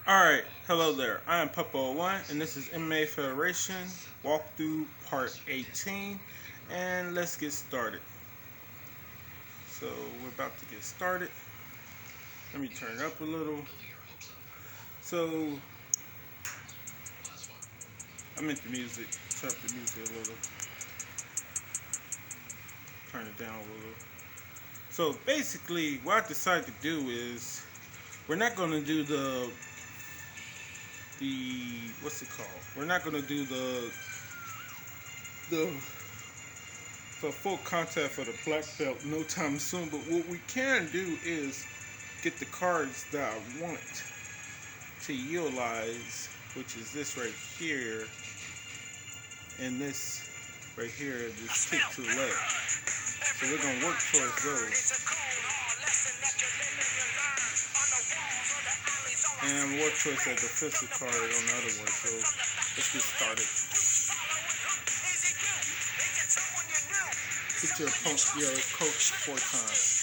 Alright, hello there. I am Puppo01 and this is MMA Federation walkthrough part 18, and let's get started. So we're about to get started. Let me turn it up a little. So I'm into music. Turn up the music a little. Turn it down a little. So basically what I decided to do is we're not gonna do the what's it called? We're not gonna do the full contact for the black belt no time soon, but what we can do is get the cards that I want to utilize, which is this right here and this right here, this kick to the leg. So we're gonna work towards those. And work towards that defensive card on the other one. So let's get started. Hit your coach 4 times.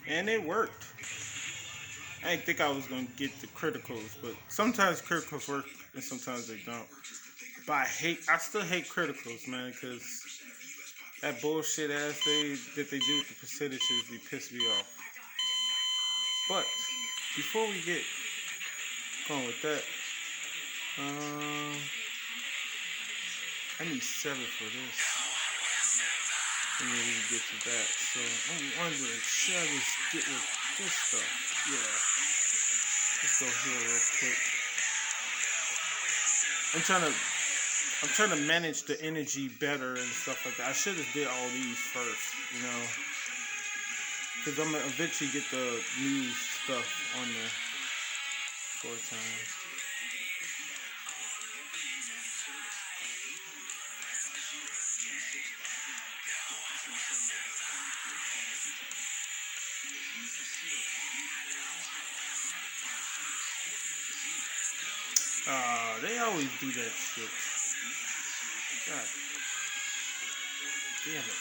And it worked. I didn't think I was going to get the criticals, but sometimes criticals work and sometimes they don't. But I still hate criticals, man, because that bullshit ass that they do with the percentages be pissed me off. But before we get going with that, I need 7 for this. And then we can get to that. So I'm wondering, should I just get with this stuff? Yeah. Let's go here real quick. I'm trying to manage the energy better and stuff like that. I should have did all these first, you know, because I'm gonna eventually get the new stuff on there 4 times. They always do that shit. God damn it.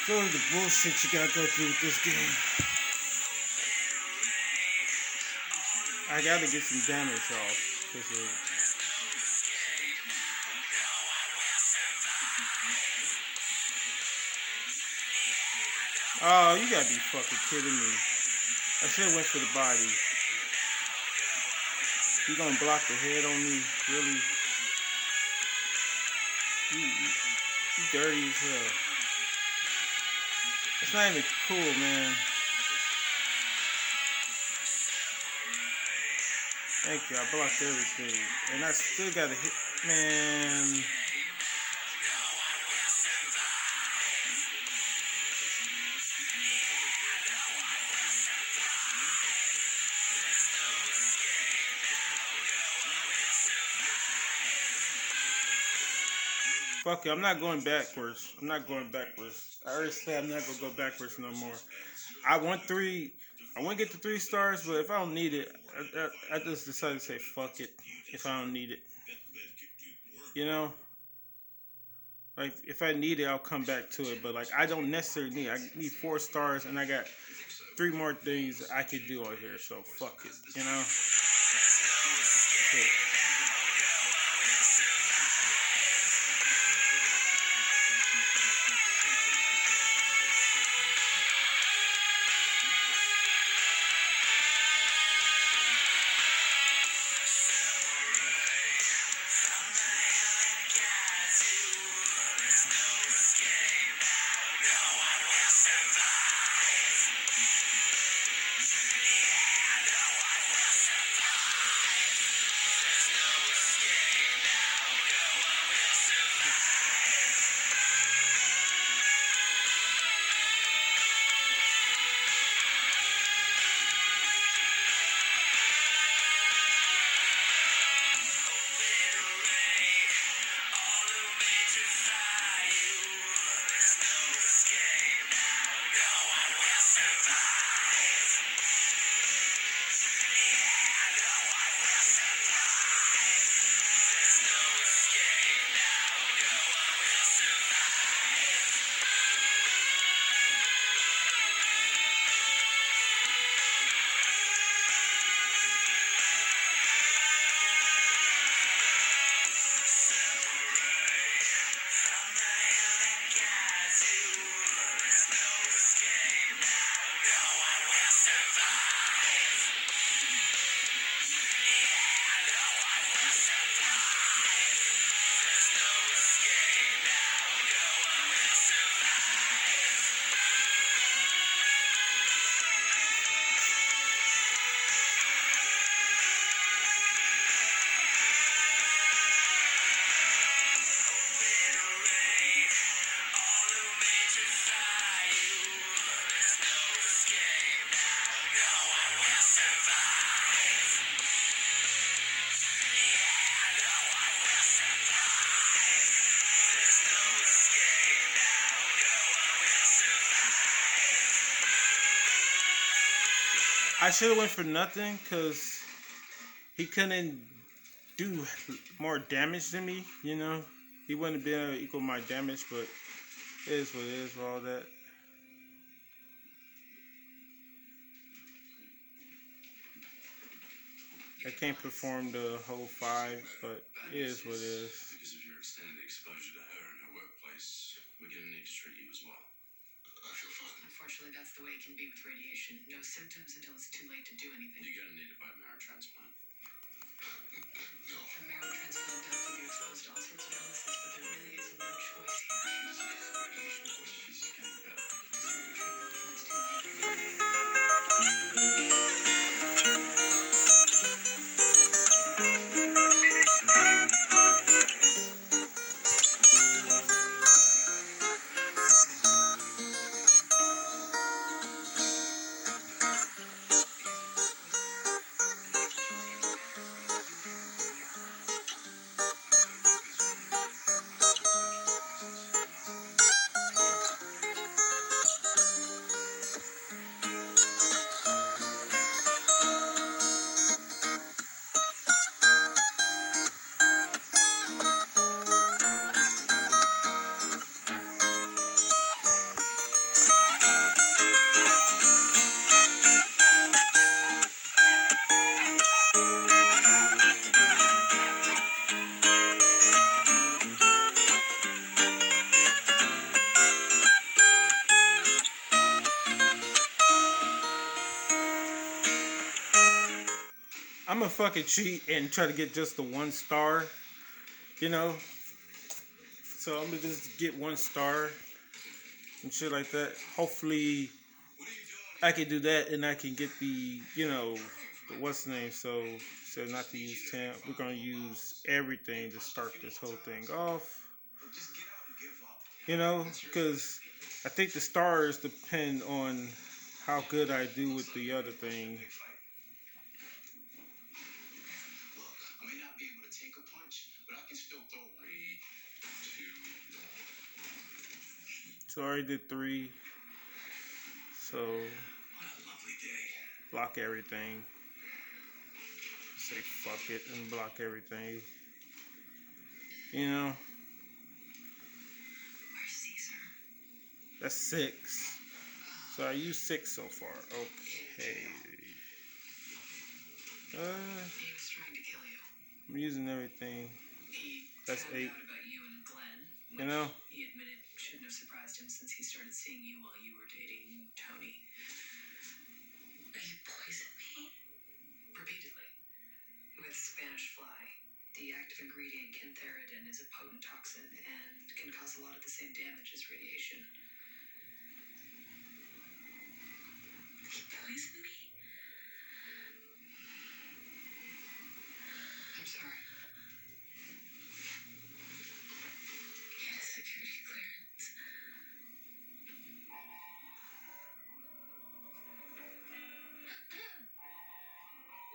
Go to the bullshit you gotta go through with this game. I gotta get some damage off because Oh, you gotta be fucking kidding me. I should have went for the body. You gonna block the head on me? Really? You dirty as hell. It's not even cool, man. Thank you. I blocked everything. And I still gotta hit. Man. Fuck it. I'm not going backwards. I'm not going backwards. I already said I'm not gonna go backwards no more. I want three. I want to get the 3 stars, but if I don't need it, I just decided to say fuck it. If I don't need it, you know, like if I need it, I'll come back to it. But like I don't necessarily need it. I need 4 stars, and I got 3 more things I could do on here. So fuck it, you know. Shit. I should have went for nothing because he couldn't do more damage than me. You know, he wouldn't be able to equal my damage, but it is what it is for all that. I can't perform the whole 5, but it is what it is. Because of your extended exposure to her and her workplace, we're going to need to treat you as well. I feel fine. Unfortunately, that's the way it can be with radiation. No symptoms until it's too late to do anything. You're going to need a bone marrow transplant. No. A marrow transplant does leave you exposed to all sorts of illnesses, but there really is no choice here. Radiation is getting better. Start your treatment before it's too late. fucking cheat and try to get just the 1 star, you know. So I'm gonna just get 1 star and shit like that. Hopefully, I can do that and I can get the, the what's the name. So not to use 10. We're gonna use everything to start this whole thing off. Because I think the stars depend on how good I do with the other thing. I may not be able to take a punch, but I can still throw 3, 2. So I already did 3. So What a lovely day. block everything. Say fuck it and block everything. Where's Caesar? That's 6. So I used 6 so far. Okay. He was trying to kill you. I'm using everything. He That's found 8. out about you and Glenn. You know? He admitted shouldn't have surprised him since he started seeing you while you were dating Tony. You poisoned me? Repeatedly. With Spanish fly. The active ingredient cantharidin is a potent toxin and can cause a lot of the same damage as radiation. He poisoned me? I'm sorry. He had a security clearance.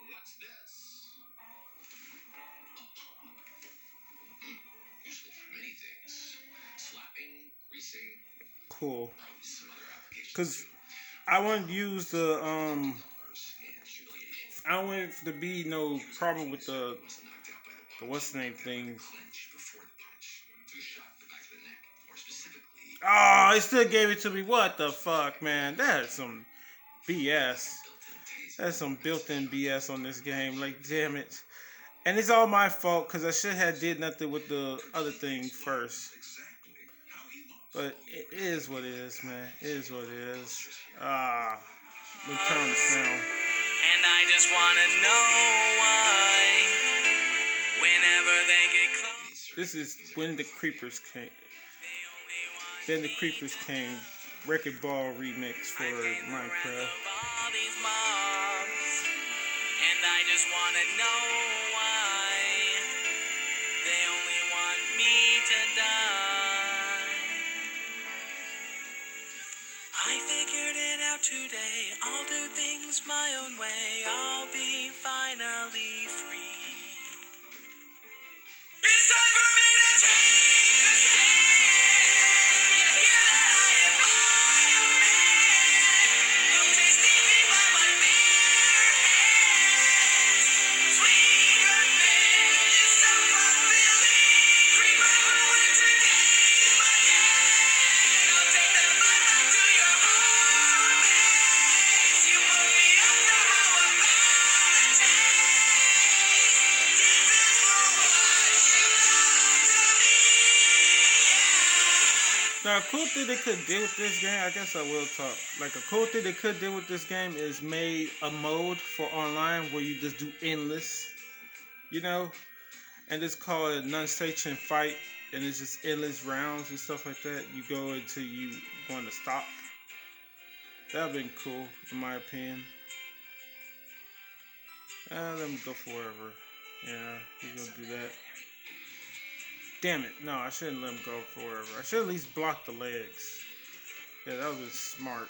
What's this? A pump. Used it for many things. Slapping, greasing, Cool. probably some other applications. Cause I want to use the And humiliation. I don't want it to be no problem with the Wasn't knocked out by the punch. what's the name thing. Clench before the punch. Took a shot in the back of the neck. More specifically, Oh, it still gave it to me. What the fuck, man? That's some BS. That's some built-in BS on this game. Like, damn it. And it's all my fault because I should have did nothing with the other thing first. But it is what it is, man. It is what it is. Let me turn this down. And I just wanna know why whenever they get close, This is when the creepers came. they only want Then the creepers came. Wrecking Ball remix for I pay the rent Minecraft. of all these mobs. And I just wanna know why they only want me to die. I figured it out today. I'll do things my own way. I'll be finally free. It's time for me to take a stand. You hear that? I am Iron Man. Look tasty by my bare hands. Sweet revenge is self-fulfilling. Creep everywhere to gain my gain. I'll take that fight back to your home base. You put me under, how about the taste? This is for what you done to me. Now, a cool thing they could do with this game, I guess I will talk. Like, a cool thing they could do with this game is made a mode for online where you just do endless, and it's called non-station fight, and it's just endless rounds and stuff like that. You go until you want to stop. That'd been cool, in my opinion. Let me go forever. Yeah, he's gonna do that. Damn it. No, I shouldn't let him go forever. I should at least block the legs. Yeah, that was smart.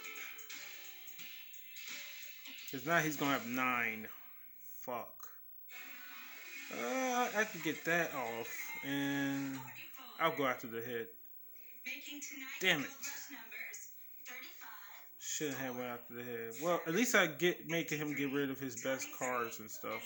Because now he's going to have 9. Fuck. I could get that off. And I'll go after the head. Damn it. Shouldn't have went after the head. Well, at least I making him get rid of his best cards and stuff.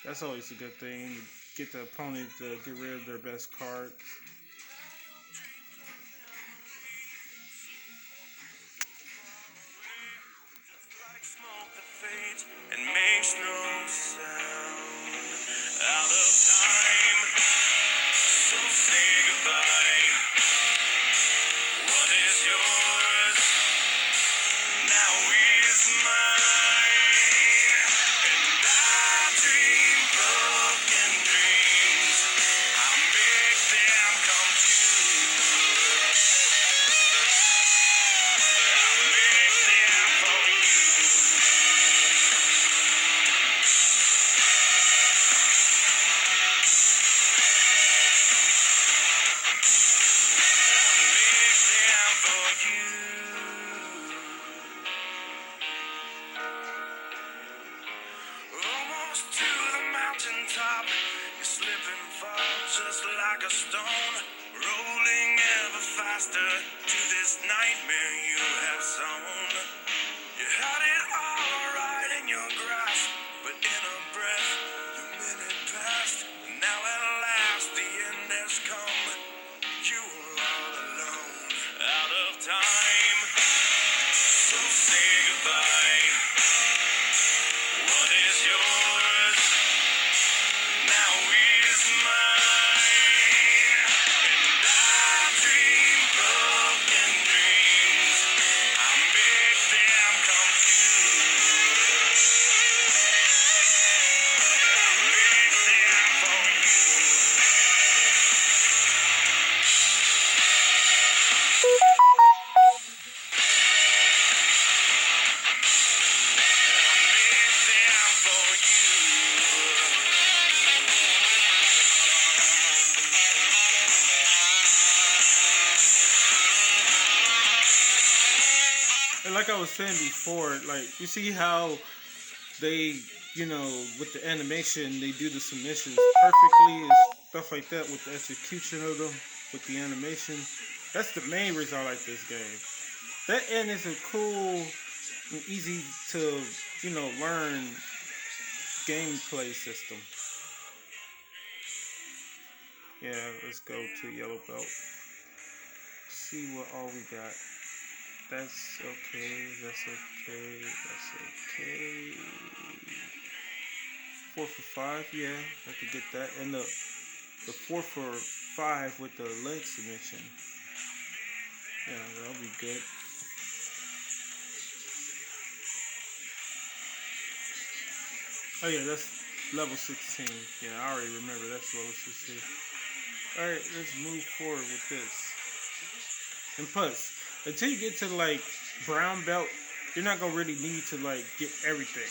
That's always a good thing. Get the opponent to get rid of their best cards. Like smoke that fades and makes no sound. Out of time, so say goodbye. What is yours just like a stone, rolling ever faster to this nightmare you have sown. You had it all right in your grasp, but in a breath, the minute passed. Now at last the end has come. You are all alone, out of time. So say goodbye. What is yours now is mine. And I dream broken dreams. I make them come true. I make them for you. And like I was saying before, like you see how they, with the animation, they do the submissions perfectly and stuff like that with the execution of them, with the animation. That's the main reason I like this game. That end is a cool and easy to, learn gameplay system. Yeah, let's go to yellow belt. See what all we got. That's okay. That's okay. That's okay. 4 for 5. Yeah, I could get that. And the 4 for 5 with the leg submission. Yeah, that'll be good. Oh yeah, that's level 16. Yeah, I already remember that's level 16. Alright, let's move forward with this. And plus, until you get to like brown belt, you're not gonna really need to like get everything.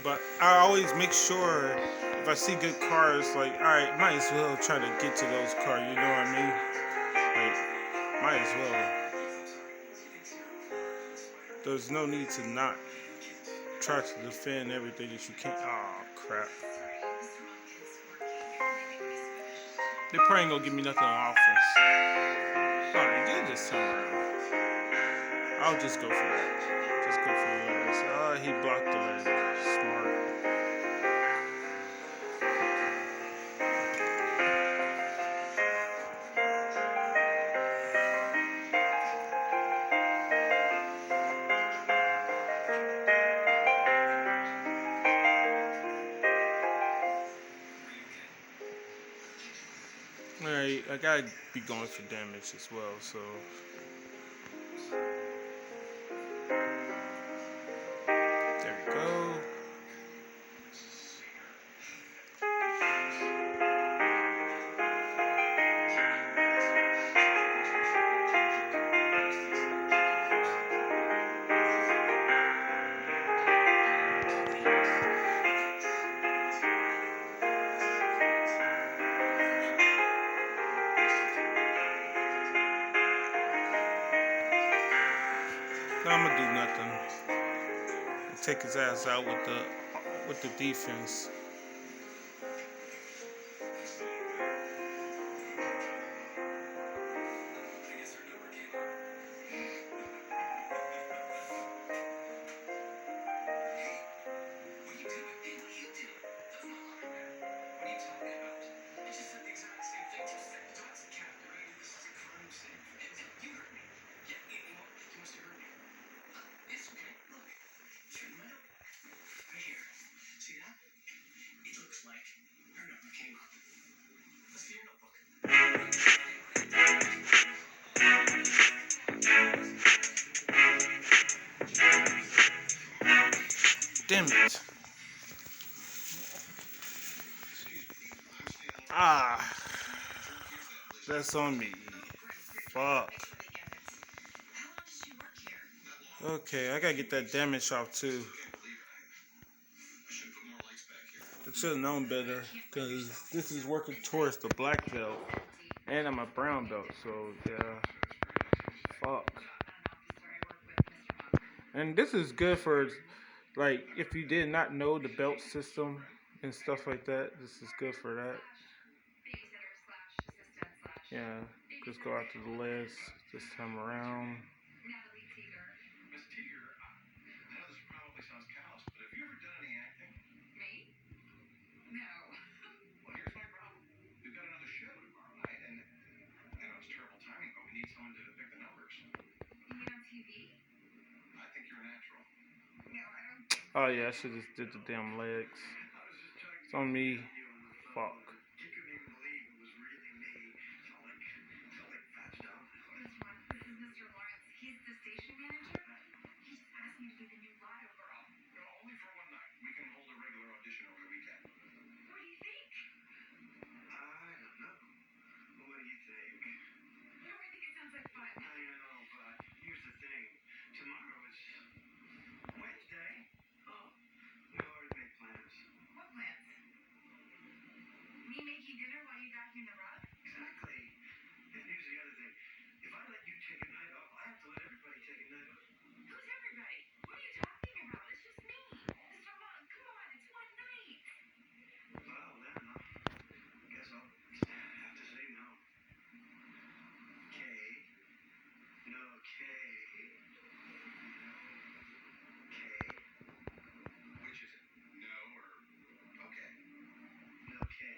But I always make sure if I see good cars, like, alright, might as well try to get to those cars, you know what I mean? Like, might as well. There's no need to not try to defend everything that you can. Oh, crap. They probably ain't gonna give me nothing on offense. Oh, they did this time around. I'll just go for that. Just go for the legs. Oh, he blocked the leg. Smart. Alright, I gotta be going for damage as well, so. There we go. No, I'm gonna do nothing. Take his ass out with the defense. Ah, that's on me. Fuck. Okay, I gotta get that damage off too. I should have known better, because this is working towards the black belt, and I'm a brown belt, so yeah. Fuck. And this is good for, like, if you did not know the belt system and stuff like that, this is good for that. Yeah, just go out to the list this time around. Miss Teeger, I know this probably sounds callous, but have you ever done any acting? Me? No. Well, here's my problem. We've got another show tomorrow night, and I know it's terrible timing, but we need someone to pick the numbers. You mean on TV? I think you're a natural. No, I don't think so. Oh yeah, I should just did the damn legs. It's on me. Fuck. You couldn't even believe it was really me. Felt like fat stuff. What's wrong? This is Mr. Lawrence. He's the station manager. He just asked me to be the new Lotto girl. No, only for one night. We can hold a regular audition over the weekend. What do you think? I don't know. What do you think? No, I think it sounds like fun. I know, but here's the thing. Tomorrow is Wednesday. Oh, we already made plans. What plans? Me making dinner while you got me in the rug? Exactly. And here's the other thing. If I let you take a night off, I have to let everybody take a night off. Who's everybody? What are you talking about? It's just me. Mr. Long, come on, it's one night. Well, then, I guess I'll have to say no. Okay. No, okay. Okay. Which is it? No or okay? No, okay.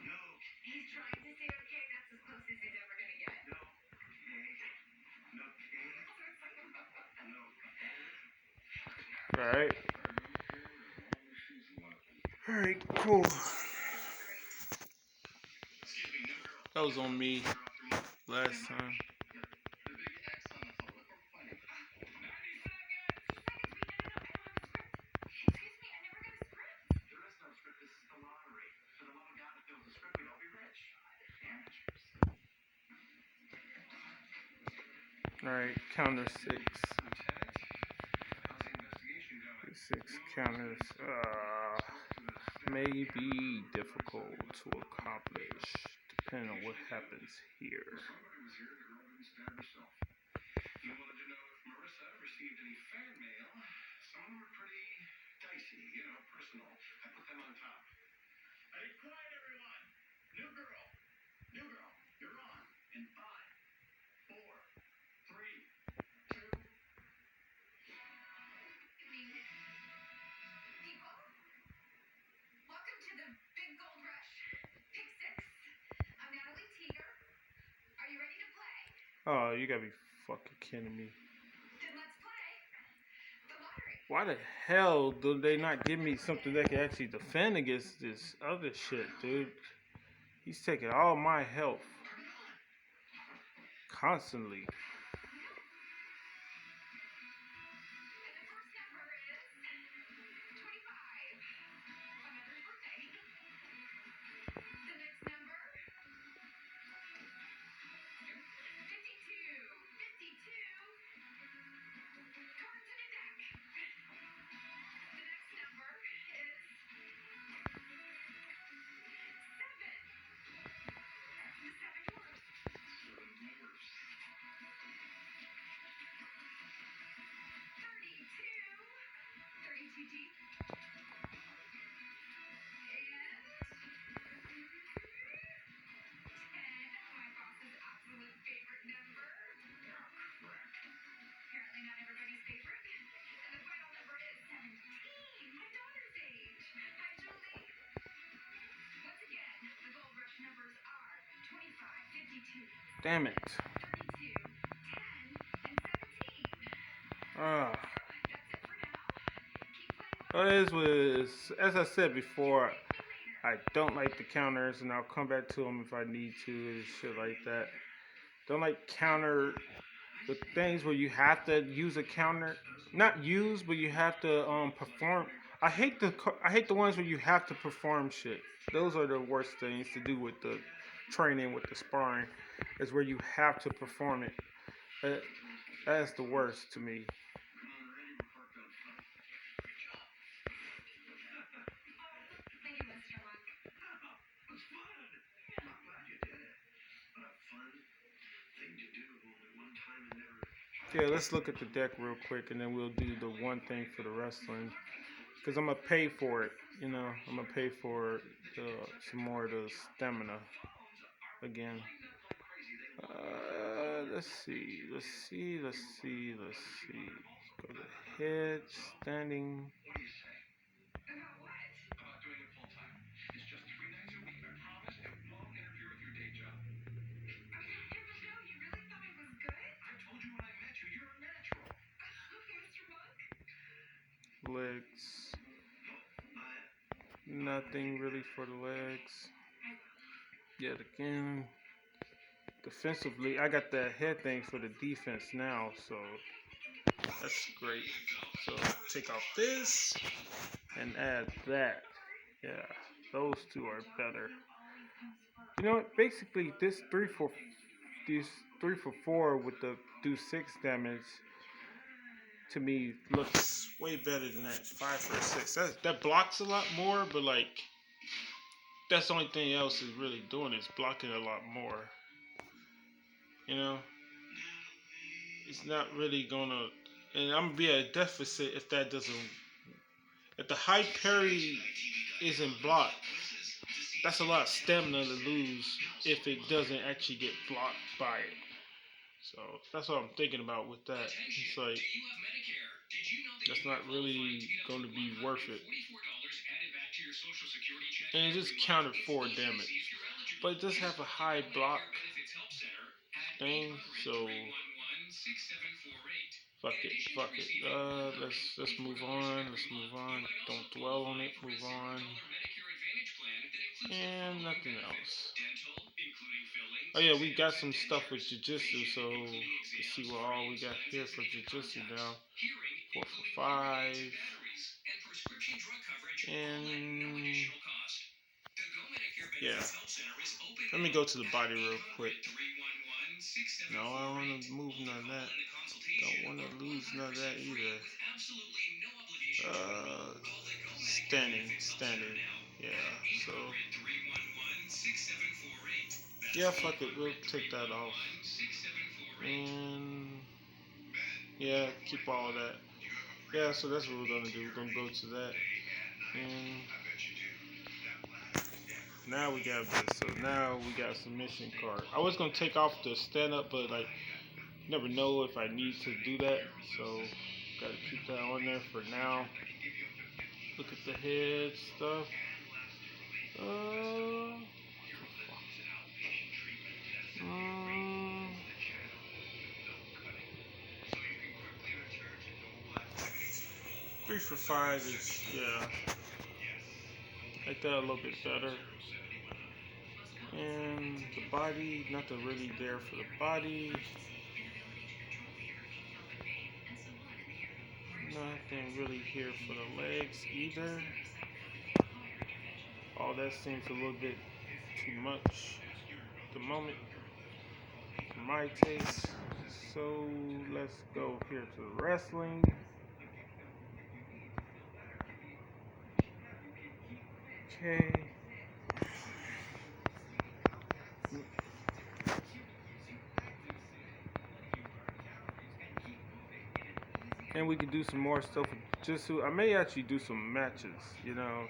No, He's trying to say okay, that's as close as he's ever gonna get. no, okay. No, okay. No. Alright. Alright, cool. Excuse me, new girl. That was on me last time. The big X on the photo. Look where we're pointing. 90 seconds! Excuse me, I never got a script. There is no script. This is the lottery. For the love of God, if there was a script, we'd all be rich. Amateurs. Alright, counter 6. Lieutenant, how's the investigation going? 6 counters may be difficult to accomplish depending on what happens here. Somebody was here. The girl didn't stab herself. You wanted to know if Marissa received any fan mail. Some of them are pretty dicey, personal. I put them on top. Hey, quiet, everyone. New girl. New girl, you're on. In 5, 4, 3, 2. People, welcome to the Big Gold Rush. Pick 6. I'm Natalie Teeger. Are you ready to play? Oh, you gotta be fucking kidding me. Then let's play the lottery. Why the hell do they not give me something that can actually defend against this other shit, dude? He's taking all my health. Constantly. And the first number is 25. On Mother's birthday. The next number 52. 52. Cards in a deck. The next number is 7. The 7 dwarfs. 7 dwarfs. 32. 32 deep. And 10. My boss's absolute favorite number. Oh, crap. Apparently not everybody's favorite. And the final number is 17. My daughter's age. Hi, Julie. Once again, the Gold Rush numbers are 25, 52, Damn it. 32, 10, and 17. Ah. That's it for now. Keep playing Well, well. this was, as I said before, Thank me later. I don't like the counters, and I'll come back to them if I need to and shit like that. Don't like counter the things where you have to use a counter, not use, but you have to perform I hate the ones where you have to perform shit. Those are the worst things to do with the training, with the sparring, is where you have to perform it. That, that's the worst to me. Thank you, Mr. Monk. It was fun. I'm glad you did it. What a fun thing to do only one time and never. Yeah, let's look at the deck real quick, and then we'll do the one thing for the wrestling. Because I'm going to pay for it. You know, I'm going to pay for some more of the stamina again. Let's see. Let's go to head, standing. What do you say? About what? About doing it full time. It's just 3 nights a week. I promise it won't interfere with your day job. Okay, but no, you really thought it was good? I told you when I met you, you're a natural. Mr. Monk? Legs. I Nothing really for the legs. Yet again. Defensively, I got that head thing for the defense now, so that's great. So take off this and add that. Yeah, those two are better. You know what? Basically, this 3 for 4 with the do 6 damage to me looks way better than that 5 for 6. That blocks a lot more, but like that's the only thing else is really doing is blocking a lot more. You know, it's not really gonna, and I'm gonna be at a deficit if that doesn't. If the high parry isn't blocked, that's a lot of stamina to lose if it doesn't actually get blocked by it. So that's what I'm thinking about with that. It's like that's not really going to be worth it. And it just countered 4 damage, but it does have a high block thing. So fuck it. Let's move on. Let's move on. Don't dwell on it. Move on. And nothing else. Oh yeah, we got some stuff with jiu-jitsu, so let's see what all we got here for jiu-jitsu now. 4 for 5. And yeah. Let me go to the body real quick. No, I don't want to move none of that. Don't want to lose none of that either. Standing. Yeah, so. Yeah, fuck it. We'll take that off. And. Yeah, keep all of that. Yeah, so that's what we're going to do. We're going to go to that. And. Now we got this. So now we got a submission card. I was going to take off the stand up, but like. Never know if I need to do that, so gotta keep that on there for now. Look at the head stuff. Three for 5 is, yeah, like that a little bit better. And the body, nothing really there for the body. Nothing really here for the legs either. All that seems a little bit too much at the moment for my taste. So let's go here to the wrestling. Okay. And we can do some more stuff with jiu-jitsu. I may actually do some matches, you know.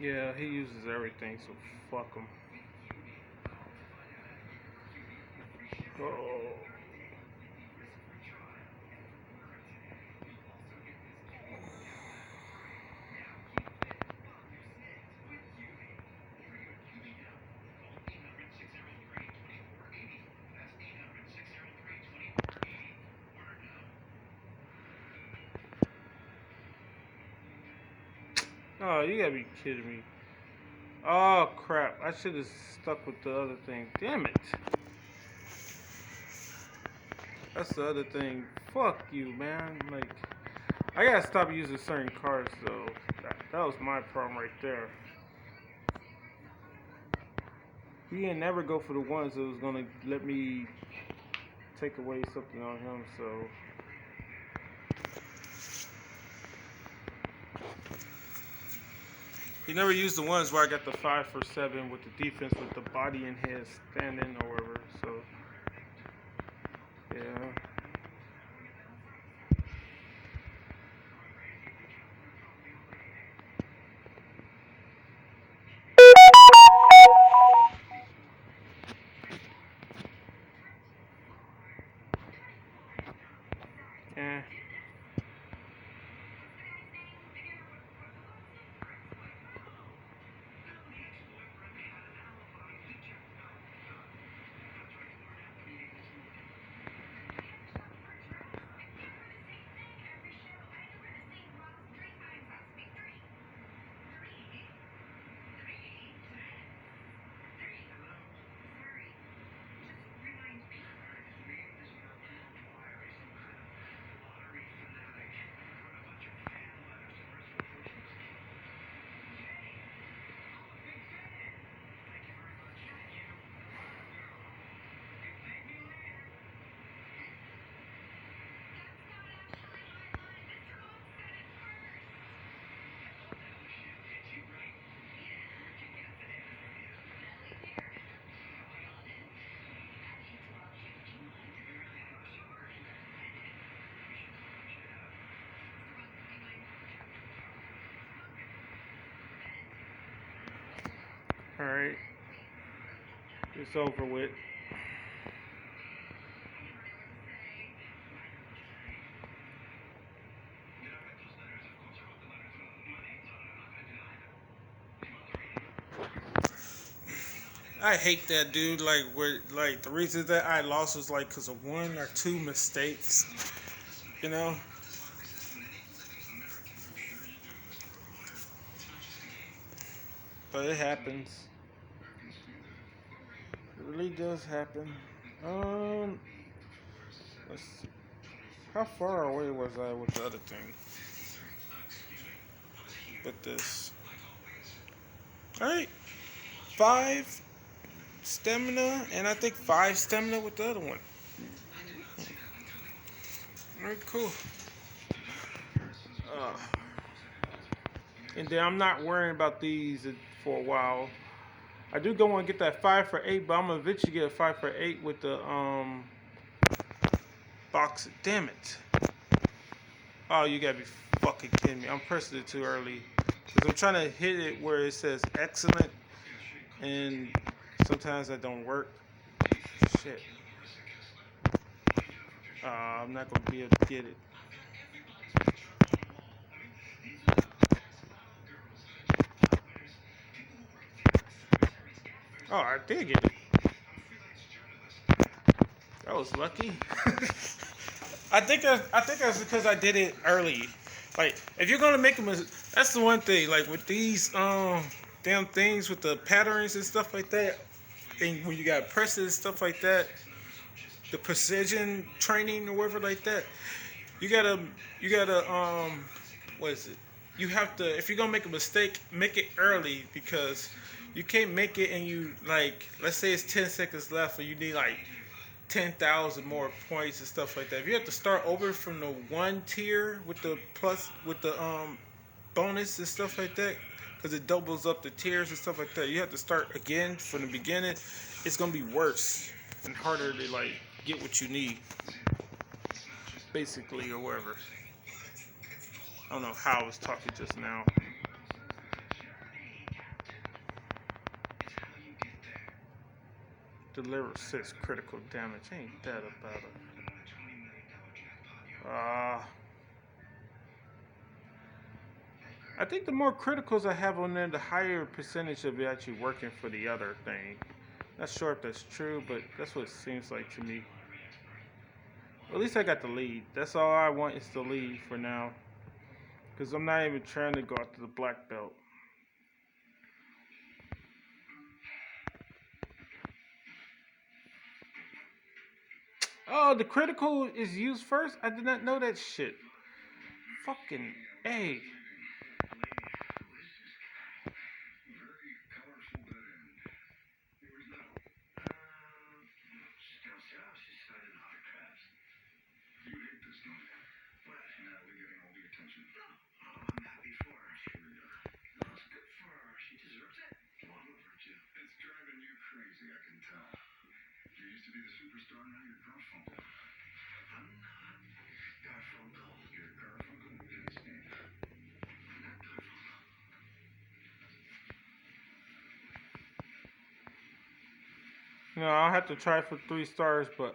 Yeah, he uses everything, so fuck him. Oh. Oh, you gotta be kidding me. Oh crap, I should have stuck with the other thing. Damn it. That's the other thing. Fuck you, man. Like, I gotta stop using certain cards though. That was my problem right there. He didn't never go for the ones that was gonna let me take away something on him, so. He never used the ones where I got the 5 for 7 with the defense with the body and head standing or whatever, so. Yeah. Eh. Alright. It's over with. I hate that dude. Like, where, like the reason that I lost was like because of one or two mistakes. You know. But it happens. It really does happen. Let's see. How far away was I with the other thing? With this. Alright. 5 stamina, and I think 5 stamina with the other one. Alright, cool. And then I'm not worrying about these for a while. I do go want to get that 5 for 8, but I'm gonna eventually get a 5 for 8 with the box. Damn it! Oh, you gotta be fucking kidding me! I'm pressing it too early because I'm trying to hit it where it says excellent, and sometimes that don't work. Shit. I'm not gonna be able to get it. Oh, I did get it. That was lucky. I think that's because I did it early. Like, if you're gonna make a mistake, that's the one thing. Like with these damn things with the patterns and stuff like that, and when you got presses and stuff like that, the precision training or whatever like that, you gotta what is it? You have to, if you're gonna make a mistake, make it early, because you can't make it and you, like, let's say it's 10 seconds left and you need like 10,000 more points and stuff like that. If you have to start over from the 1 tier with the plus, with the bonus and stuff like that, because it doubles up the tiers and stuff like that, you have to start again from the beginning. It's gonna be worse and harder to like get what you need, basically, or whatever. I don't know how I was talking just now. Deliver 6 critical damage. Ain't that about it? I think the more criticals I have on there, the higher percentage of it actually working for the other thing. Not sure if that's true, but that's what it seems like to me. At least I got the lead. That's all I want is the lead for now. Because I'm not even trying to go after the black belt. Oh, the critical is used first? I did not know that shit. Fucking A. It's driving you crazy, I can tell. You used to be the superstar, now you're Garfunkel. I'm not Garfunkel. You're Garfunkel with instinct. I'm not Garfunkel. I'll have to try for 3 stars, but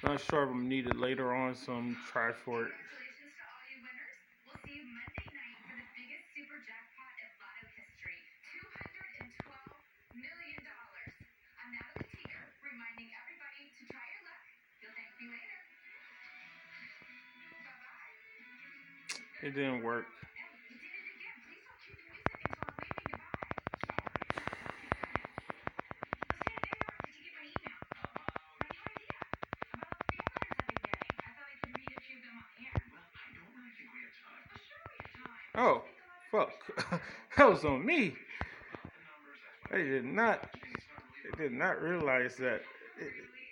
I'm not sure if I'm needed later on, so I'm try for it. Congratulations to all you winners. We'll see you Monday night for the biggest super jackpot in lotto history, $212 million. I'm Natalie Teeter, reminding everybody to try your luck. You'll thank me later. Bye-bye. It didn't work. Hey, you did it again. Please don't cue the music until I'm waving goodbye. Let's get an error. Did you get my email? My new idea about fan letters I've been getting. I thought I could read a few of them on air. Well, I don't really think we have time. Oh, sure we have time. Oh, fuck. That was on me. I did not realize that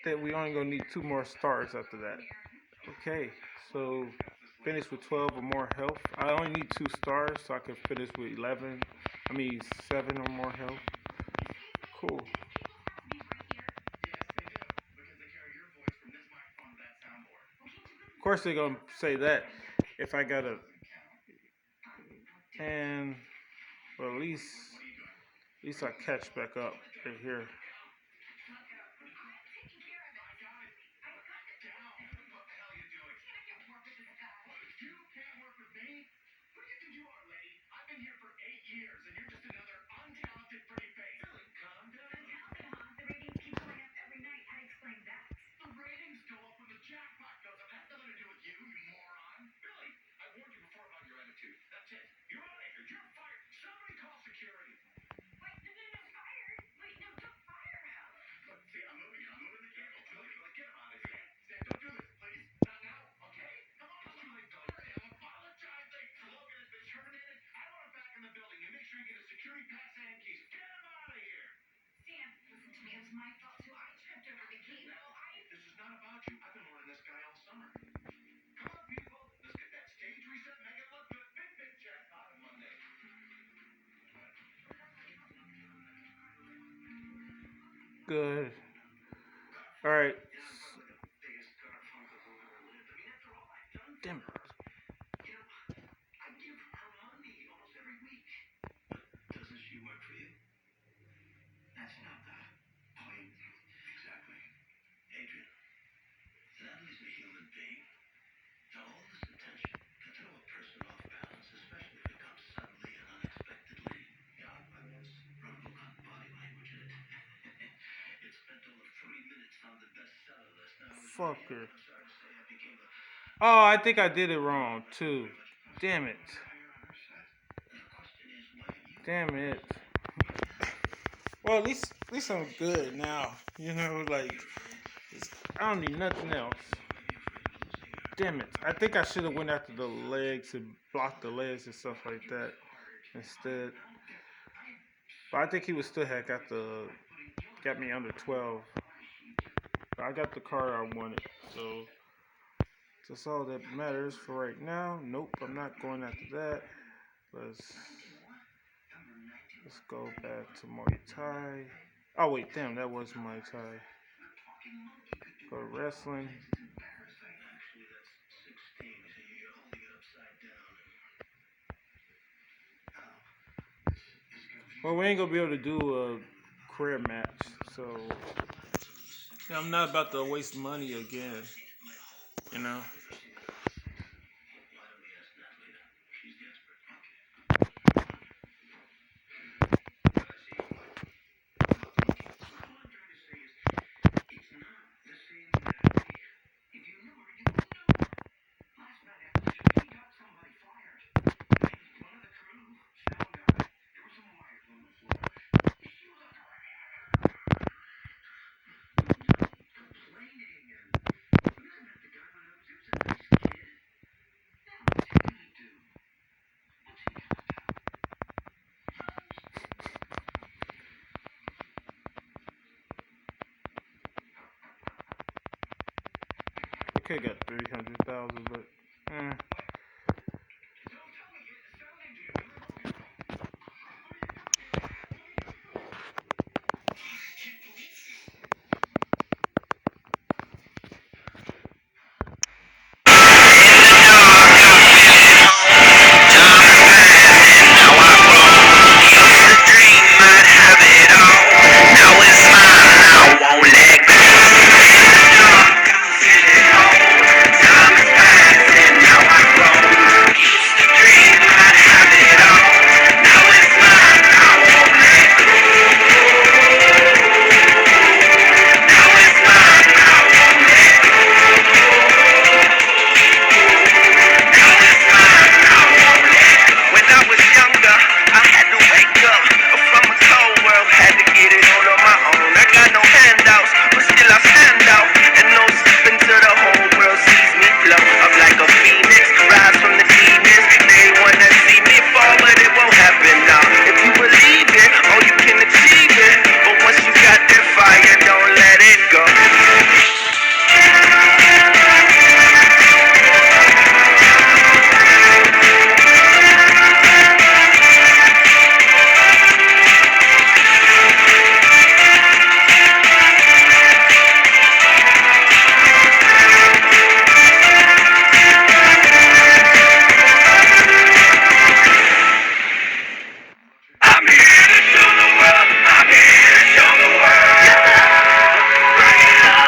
we only gonna need 2 more stars after that. Okay, so finish with 12 or more health. I only need 2 stars, so I can finish with 7 or more health. Cool. Of course they're gonna say that if I got a, and well, at least I catch back up right here. Years, and you're just another untalented pretty face. Billy, calm down. Untalented, huh? The ratings keep going up every night. I'd explain that. The ratings go up when the jackpot goes up. That has nothing to do with you, you moron. Billy, I warned you before about your attitude. That's it. You're out of here. You're fired. Somebody call security. Wait, no, fired? Wait, no, don't fire him. Look, see, I'm moving the table. Billy, get him out of here. Stan, don't do this, please. Not now, okay? Come on, it's too late, Billy. I'm apologizing. Logan has been terminated. I want him back in the building. You make sure you get a security pass and keys. Get him out of here. Stan, listen to me. It was my fault, too. I tripped over the key. No, This is not about you. I've been learning this guy all summer. Come on, people. Let's get that stage reset. Make it look good. Big jackpot on Monday. Good. All right. Damn it. I give her money almost every week. Doesn't she work for you? That's not the point. Exactly. Adrian, Natalie's a human being. To all this attention can throw a person off balance, especially if it comes suddenly and unexpectedly. Yeah, I once wrote a book on body language and it spent over 3 minutes on the bestseller list. Now, Fucker. I'm sorry to say I became a Oh, I think I did it wrong too. Damn it. Damn it. Well, at least I'm good now. Like I don't need nothing else. Damn it. I think I should have went after the legs and blocked the legs and stuff like that instead. But I think he would still have got me under 12. But I got the card I wanted, so that's all that matters for right now. Nope, I'm not going after that. Let's go back to Muay Thai. Oh wait, damn, that was Muay Thai. Go to wrestling. Well, we ain't gonna be able to do a career match, so Yeah, I'm not about to waste money again. You know. I could got 300,000, but When I was younger, I had to wake up from a cold world, had to get it all on my own. I got no handouts, but still I stand out. And no sleeping till the whole world sees me blow up like a phoenix, rise from the demons. They wanna see me fall, but it won't happen now. If you believe it, oh, you can achieve it. But once you got that fire, don't let it go. I'm here to show the world. I'm here to show the world. Bring it on.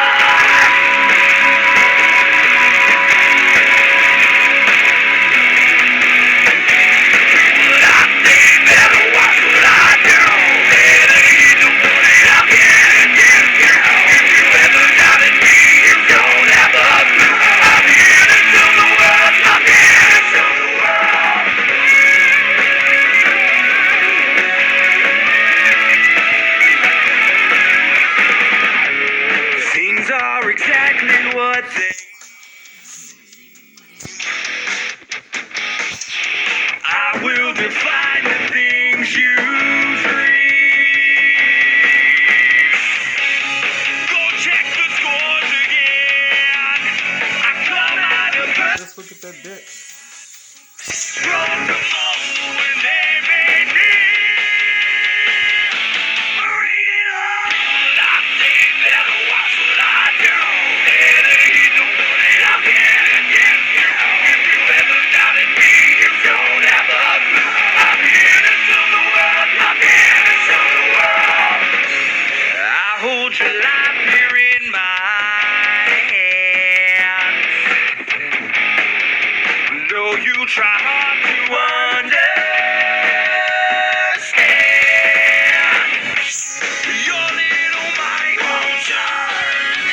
What I say, better watch what I do. Better you know what I'm here to do. If you ever doubted me, you don't have a clue. I'm here to show the world. I'm here to show the world. Things are exactly what they. I will define the things you dream. Go check the scores again. I come out of just look at that dick. from the mold when they made me. Bring it on. I say better watch what I do. Better you know what I'm here to give you. If you ever doubted me, you don't have a clue. I'm here to show the world. I'm here to show the world. I hold your life here in my hands. Though you try hard to understand, your little mind won't turn.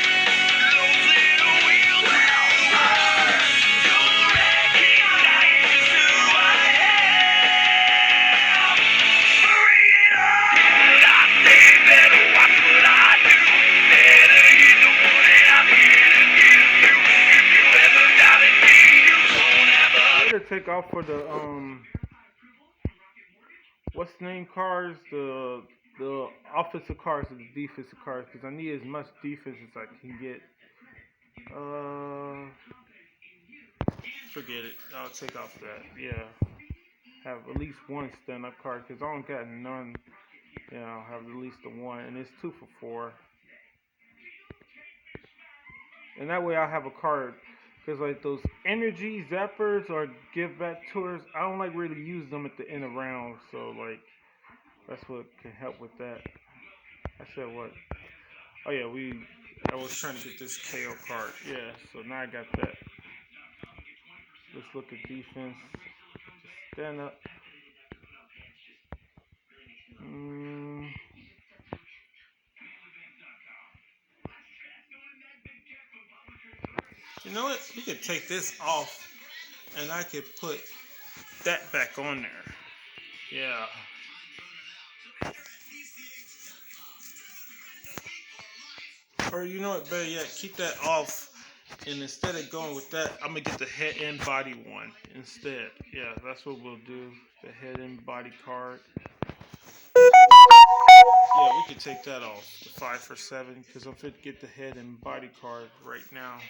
Those little wheels will turn. You'll recognize just who I am. Bring it on. I say better watch what I do. Better you know what I'm here to give you. If you ever doubted me, you won't have a. I better take off for the what's the name cars, the offensive cars and the defensive cars, because I need as much defense as I can get. Forget it. I'll take off that. Yeah, have at least one stand-up card because I don't got none. Yeah, I'll have at least the one, and it's 2 for 4. And that way I'll have a card. Because like those energy zappers or give back tours, I don't like really use them at the end of rounds. So like that's what can help with that. I said what? Oh yeah, we I was trying to get this KO card. Yeah, so now I got that. Let's look at defense. Just stand up. You know what? We could take this off and I could put that back on there. Yeah. Or you know what, better yet, keep that off. And instead of going with that, I'm gonna get the head and body one instead. Yeah, that's what we'll do. The head and body card. Yeah, we could take that off. The 5 for 7, because I'm fit to get the head and body card right now.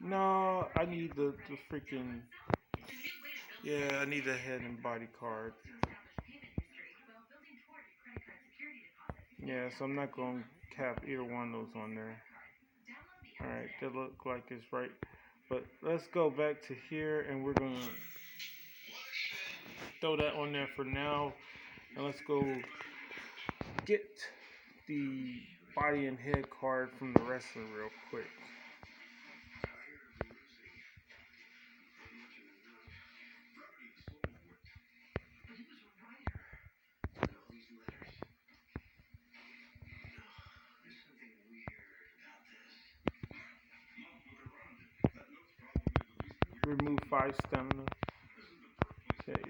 No, I need the freaking. Yeah, I need the head and body card. Yeah, so I'm not going to cap either one of those on there. Alright, that look like it's right. But let's go back to here and we're going to throw that on there for now. And let's go get the body and head card from the wrestler real quick. Remove 5 stamina. Okay.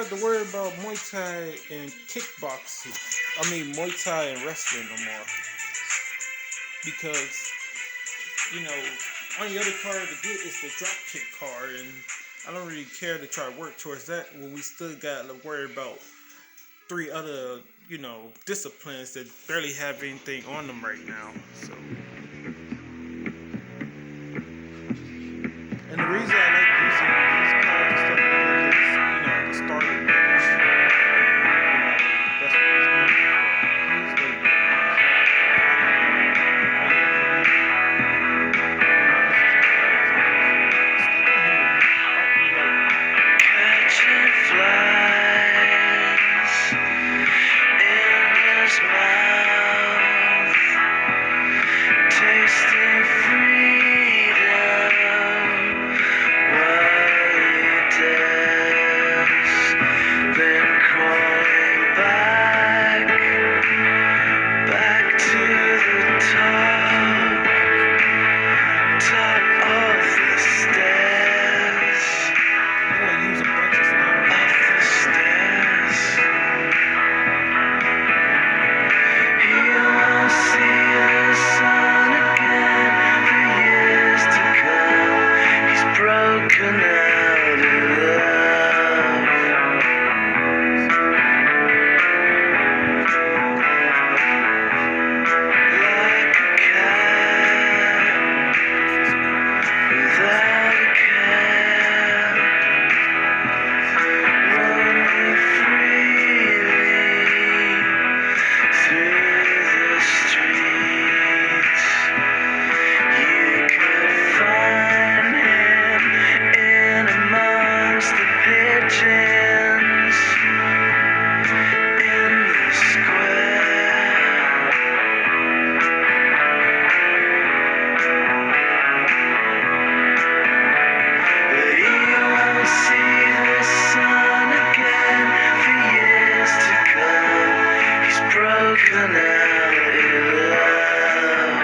have to worry about Muay Thai and kickboxing. I mean Muay Thai and wrestling no more. Because, you know, on the other card to get is the drop kick card, and I don't really care to try to work towards that when we still got to worry about 3 other, you know, disciplines that barely have anything on them right now. So, and the reason I like using these cards and stuff like that is, you know, the starting match. That's what it's going to be for. He's going to be Catching flies in his mouth, tasting freedom while he dares, then crawling back to the top of the stairs. I'm going to use a bunch of stuff. He won't see the sun again for years to come. He's broken out in love. Like a cat without a care, running freely through the streets. You could find him in amongst the pigeons in the square. But he won't see the sun again for years to come. He's broken out in love.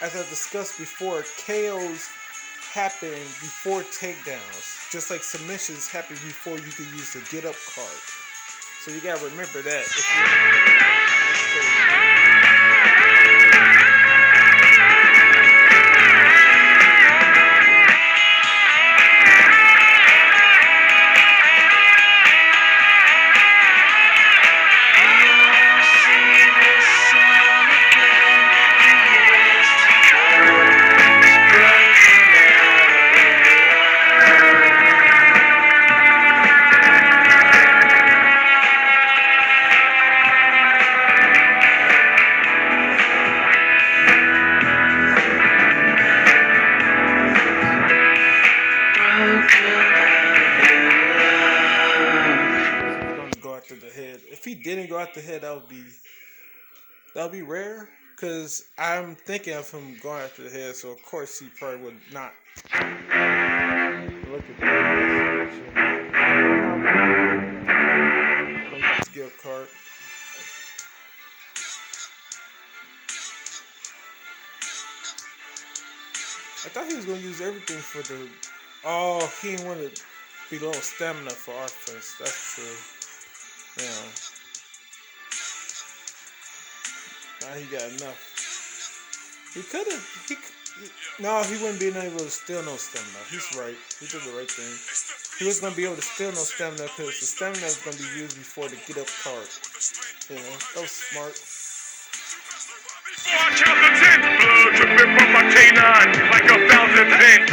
As I discussed before, KOs happen before takedowns, just like submissions happen before you can use the get up card. So you gotta remember that. If if he didn't go out the head, that would be rare. Cause I'm thinking of him going after the head, so of course he probably would not. Look at that. Skill card. I thought he was gonna use everything for the. Oh, he didn't want to be low stamina for offense. That's true. Yeah. Now he got enough. He could have. No, he wouldn't be able to steal no stamina. He's right. He did the right thing. He was gonna be able to steal no stamina because the stamina is gonna be used before the get up card. You know, that was smart. Before I count to 10, blood dripping from my canine like a fountain pen.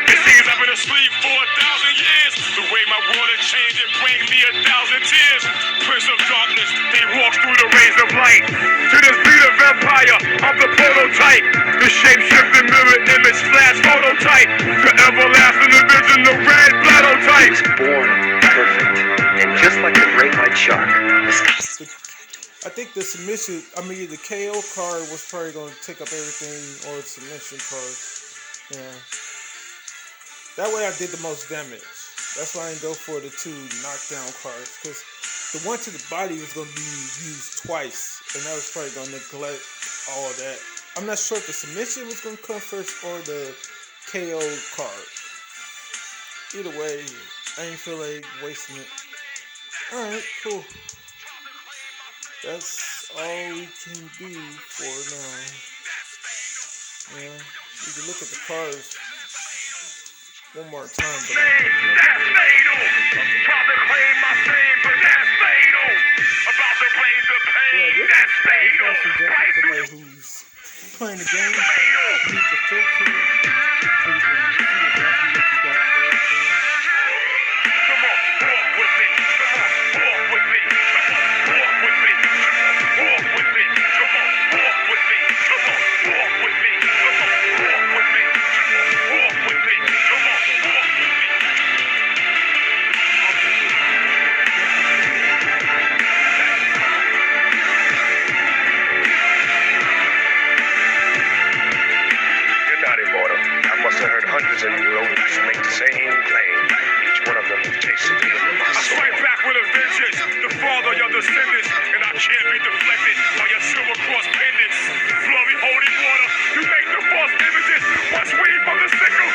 It seems I've been asleep for 1,000 years. The way my water changed and bring me 1,000 tears. Prince of darkness, he walks through the rays of light. To this beat of empire, I'm the prototype. The shape-shifting mirror image flash phototype. Forever think the submission, the KO card was probably going to take up everything, or the submission card. Yeah. That way I did the most damage. That's why I didn't go for the 2 knockdown cards, because the one to the body was going to be used twice, and that was probably going to neglect all of that. I'm not sure if the submission was going to come first or the KO card. Either way, I ain't feel like wasting it. Alright, cool. That's all we can do for now. Yeah, you can look at the cards one more time. But That's fatal. Try to claim my fame, but that's fatal. About to blame the pain, that's fatal. Right through somebody who's playing the game fatal. needs to filter so you can see exactly what you got for everything. Come on, walk with me. Come on, walk with me. Come on, walk with me. Come on, walk with me. Come on, walk with me. Come on, walk with me. Come on, walk with me. Come on, walk with me. Come on, walk with me. You're not immortal. I must have heard hundreds of you rodents make the same claim. Each one of them tasted the end of my soul. I strike back with a vengeance, the father of your descendants, and I can't be deflected by your silver cross pendants. Glory, holy water, you make the false images. Watch weed from the sickle.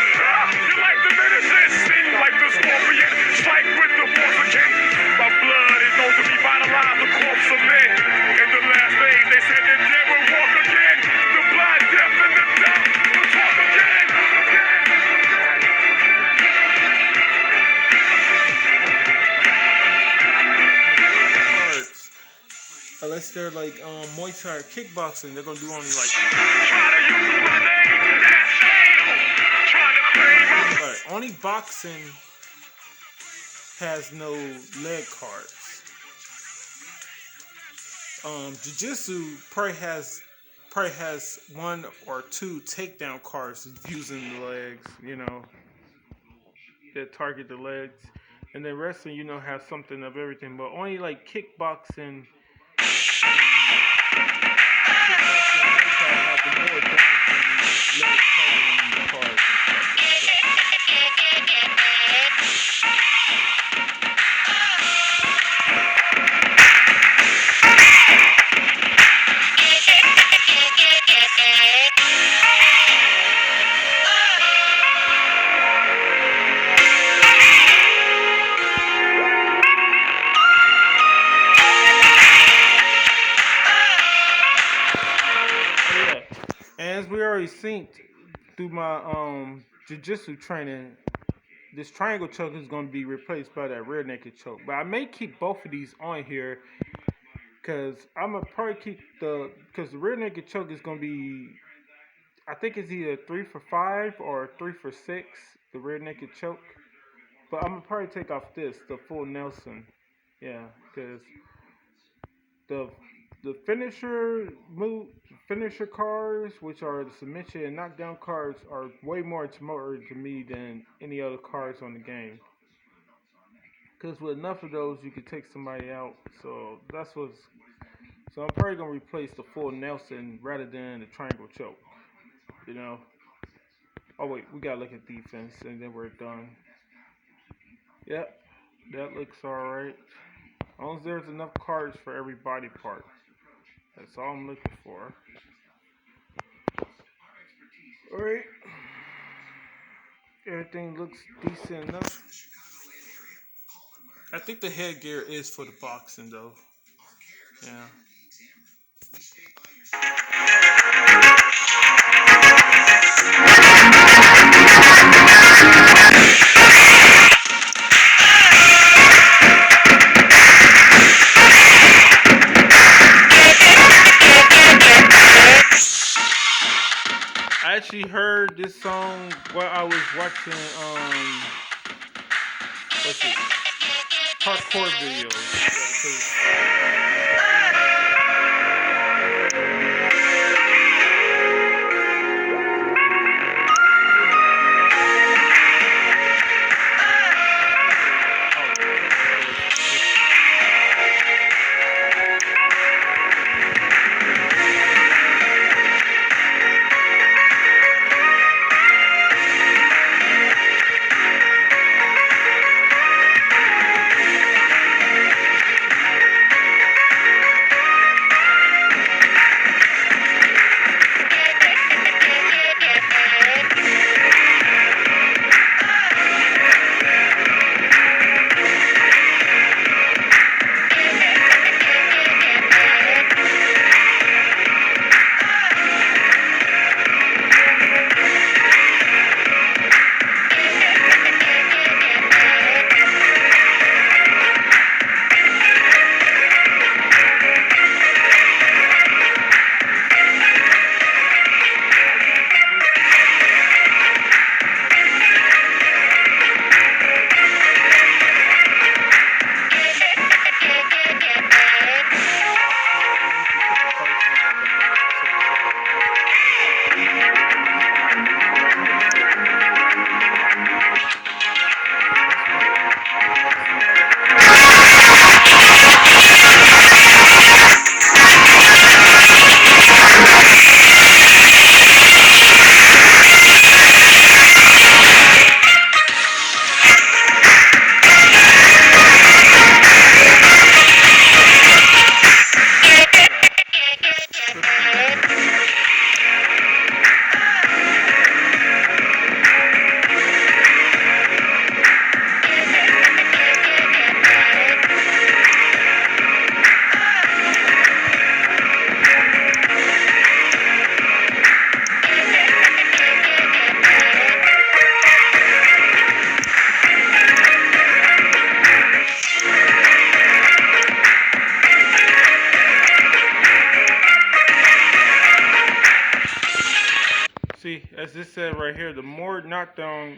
You like the medicine, sting like the scorpion. Strike with the force again. My blood is known to revitalize the corpse of men. In the last days, they said the dead will walk again. The blind, deaf, and the dumb will talk again. Cards. Unless they're like Muay Thai or kickboxing, they're gonna do only like. Try to use my name, that's fatal. Trying to claim my But only boxing has no leg cards. Jiu-Jitsu probably has 1 or 2 takedown cards using the legs, that target the legs. And then wrestling, has something of everything, but only like kickboxing have the more dancing leg targeting cards and stuff like that. Yeah. And as we already seen through my jiu-jitsu training, this triangle choke is going to be replaced by that rear naked choke. But I may keep both of these on here because I'm going to probably keep because the rear naked choke is going to be, I think it's either 3 for 5 or 3 for 6, the rear naked choke. But I'm going to probably take off the full Nelson. Yeah, because the finisher cards, which are the submission and knockdown cards, are way more intimidating to me than any other cards on the game. Because with enough of those, you can take somebody out. So So I'm probably gonna replace the full Nelson rather than the triangle choke. Oh wait, we gotta look at defense and then we're done. Yep, that looks alright. As long as there's enough cards for every body part. That's all I'm looking for. Alright. Everything looks decent enough. I think the headgear is for the boxing though. Yeah. I actually heard this song while I was watching what's it? Hardcore videos. see, as this said right here, the more knockouts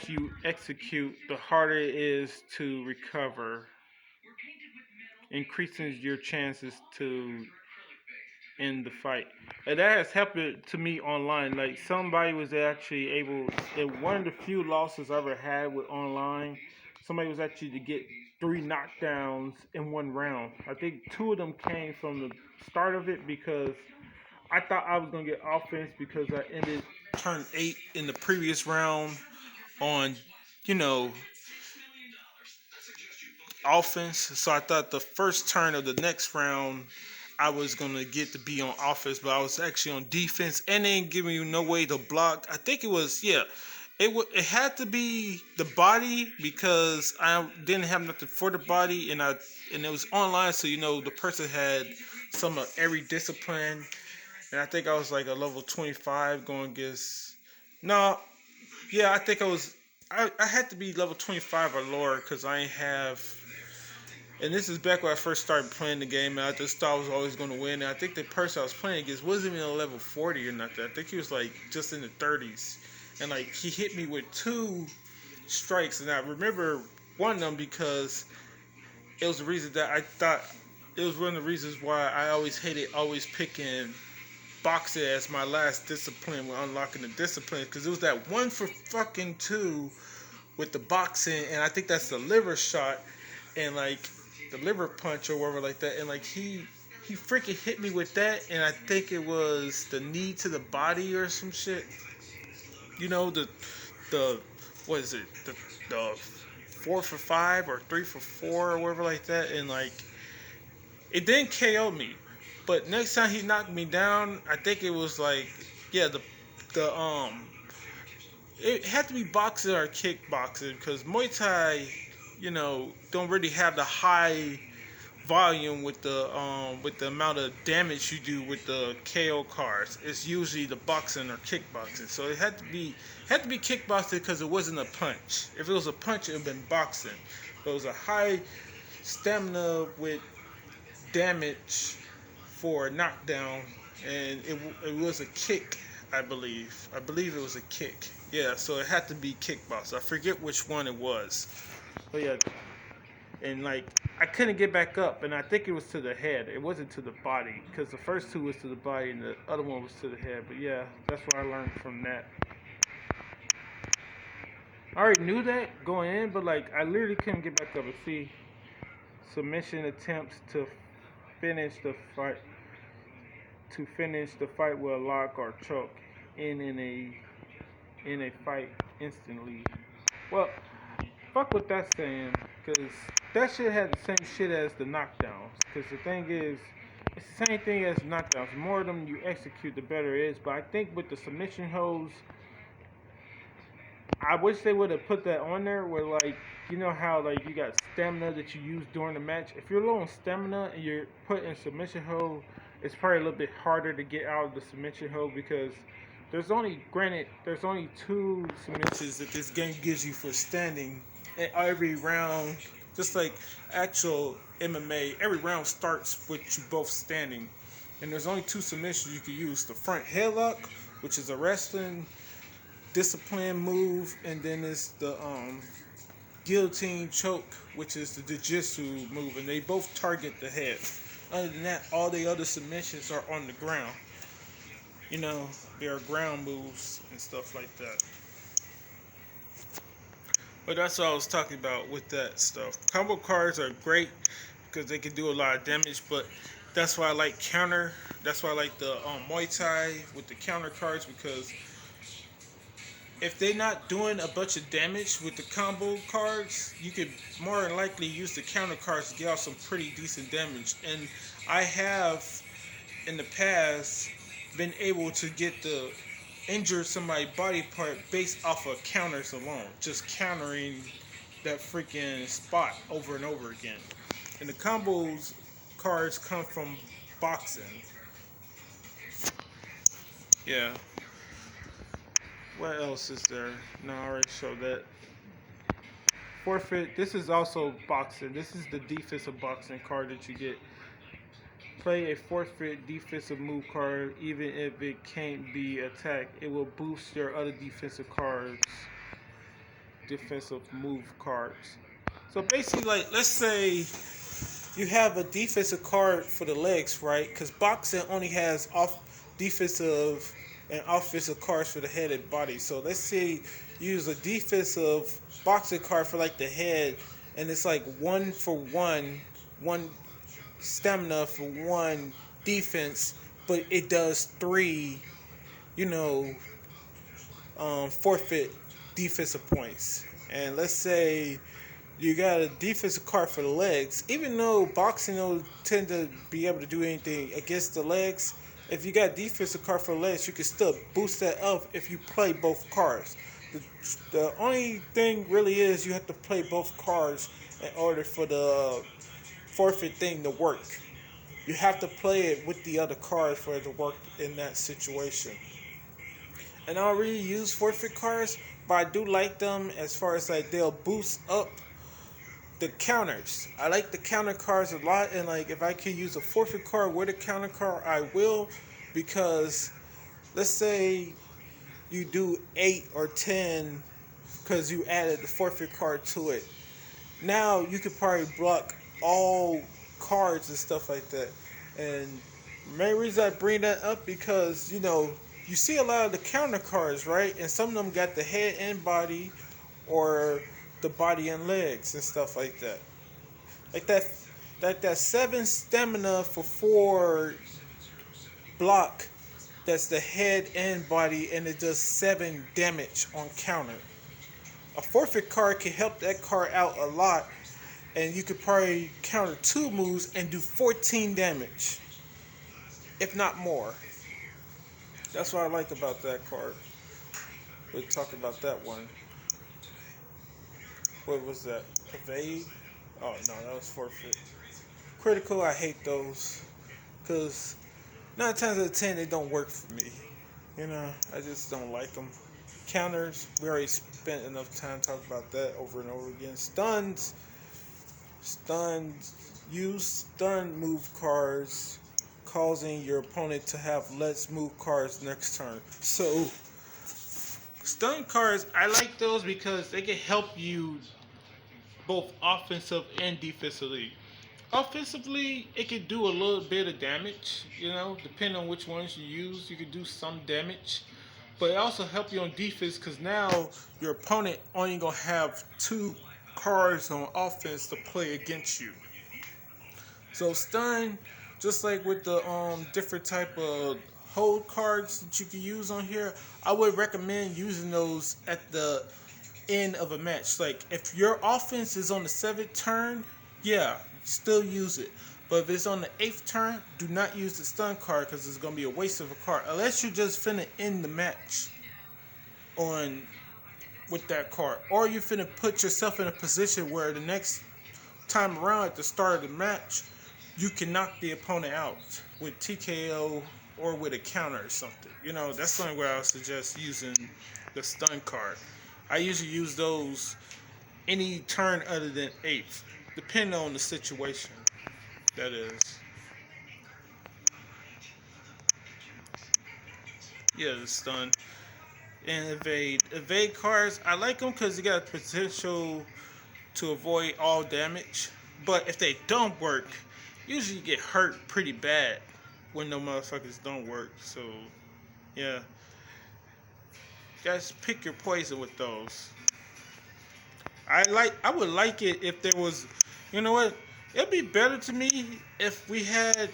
you execute, the harder it is to recover, increasing your chances to end the fight. And that has happened to me online. Like somebody was actually able, in one of the few losses I ever had with online, somebody was actually to get 3 knockdowns in one round. I think 2 of them came from the start of it because I thought I was gonna get offense because I ended turn 8 in the previous round on, you know, offense. So I thought the first turn of the next round I was gonna get to be on offense, but I was actually on defense, and they ain't giving you no way to block. I think it was it had to be the body because I didn't have nothing for the body, and it was online, so the person had some of every discipline, and I think I was like a level 25 going against. No, yeah, I think I had to be level 25 or lower because I ain't have. And this is back when I first started playing the game, and I just thought I was always going to win. And I think the person I was playing against wasn't even a level 40 or nothing. I think he was like just in the 30s. And like he hit me with 2 strikes, and I remember one of them because it was the reason that I thought it was one of the reasons why I always hated picking boxing as my last discipline when unlocking the discipline, because it was that 1 for fucking 2 with the boxing, and I think that's the liver shot, and like the liver punch or whatever like that, and like he freaking hit me with that, and I think it was the knee to the body or some shit. The what is it? The 4 for 5 or 3 for 4 or whatever like that, and like it didn't KO me. But next time he knocked me down, I think it was like the it had to be boxing or kickboxing because Muay Thai, don't really have the high volume with the amount of damage you do with the KO cards. It's usually the boxing or kickboxing. So it had to be kickboxing because it wasn't a punch. If it was a punch, it would have been boxing. But it was a high stamina with damage for a knockdown, and it was a kick. I believe it was a kick. Yeah, so it had to be kickboxing. I forget which one it was. But yeah, and like I couldn't get back up, and I think it was to the head. It wasn't to the body because the first 2 was to the body, and the other one was to the head. But yeah, that's what I learned from that. I already knew that going in, but like I literally couldn't get back up. And see, submission attempts to finish the fight with a lock or choke in a fight instantly. Well, fuck what that's saying, because that shit had the same shit as the knockdowns. Because the thing is, it's the same thing as knockdowns. The more of them you execute, the better it is. But I think with the submission holds, I wish they would have put that on there where, like, you know how, like, you got stamina that you use during the match? If you're low on stamina and you're put in submission hold, it's probably a little bit harder to get out of the submission hold because there's only 2 submissions that this game gives you for standing in every round. Just like actual MMA, every round starts with you both standing. And there's only 2 submissions you can use. The front headlock, which is a wrestling discipline move, and then it's the guillotine choke, which is the jiu-jitsu move, and they both target the head. Other than that, all the other submissions are on the ground. They are ground moves and stuff like that. But that's what I was talking about with that stuff. Combo cards are great because they can do a lot of damage, but that's why I like counter. That's why I like the Muay Thai with the counter cards, because if they're not doing a bunch of damage with the combo cards, you could more than likely use the counter cards to get off some pretty decent damage. And I have, in the past, been able to injure somebody's body part based off of counters alone. Just countering that freaking spot over and over again. And the combos cards come from boxing. Yeah. What else is there? No, I already showed that. Forfeit. This is also boxing. This is the defensive boxing card that you get. Play a forfeit defensive move card even if it can't be attacked. It will boost your other defensive move cards. So basically, like, let's say you have a defensive card for the legs, right? Because boxing only has off defensive and offensive cards for the head and body. So let's say you use a defensive boxing card for like the head, and it's like one stamina for one defense, but it does three, you know, forfeit defensive points. And let's say you got a defensive card for the legs. Even though boxing don't tend to be able to do anything against the legs, if you got defensive card for the legs, you can still boost that up if you play both cards. The only thing really is you have to play both cards in order for the forfeit thing to work. You have to play it with the other card for it to work in that situation. And I don't really use forfeit cards, but I do like them as far as like they'll boost up the counters. I like the counter cards a lot, and like if I could use a forfeit card with a counter card, I will, because let's say you do 8 or 10 because you added the forfeit card to it. Now you could probably block all cards and stuff like that. And the main reason I bring that up because you see a lot of the counter cards, right? And some of them got the head and body, or the body and legs and stuff like that. Like that 7 stamina for 4 block. That's the head and body, and it does 7 damage on counter. A forfeit card can help that card out a lot, and you could probably counter 2 moves and do 14 damage, if not more. That's what I like about that card. We'll talk about that one. What was that? Evade? Oh no, that was forfeit. Critical, I hate those, because 9 times out of 10 they don't work for me. I just don't like them. Counters, we already spent enough time talking about that over and over again. Stuns, use stun move cards, causing your opponent to have less move cards next turn. So, stun cards, I like those because they can help you both offensive and defensively. Offensively, it can do a little bit of damage, depending on which ones you use. You can do some damage, but it also helps you on defense because now your opponent only gonna have 2 cards on offense to play against you. So stun, just like with the different type of hold cards that you can use on here, I would recommend using those at the end of a match. Like if your offense is on the 7th turn, yeah, still use it. But if it's on the 8th turn, do not use the stun card because it's gonna be a waste of a card. Unless you just finna end the match with that card, or you finna put yourself in a position where the next time around at the start of the match, you can knock the opponent out with TKO or with a counter or something. That's the only way I would suggest using the stun card. I usually use those any turn other than 8th, depending on the situation. That is. Yeah, the stun. And evade. Evade cards, I like them because they got potential to avoid all damage. But if they don't work, usually you get hurt pretty bad when no motherfuckers don't work. So, yeah. Guys, pick your poison with those. I would like it if there was, you know what? It'd be better to me if we had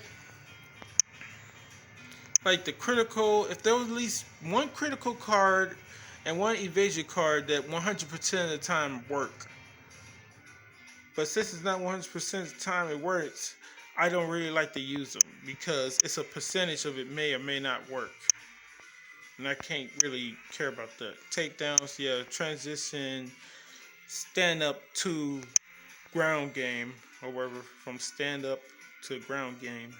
like the critical, if there was at least one critical card and one evasion card that 100% of the time work. But since it's not 100% of the time it works, I don't really like to use them because it's a percentage of it may or may not work. And I can't really care about that. Takedowns, yeah, transition, stand up to ground game, or whatever, from stand up to ground game.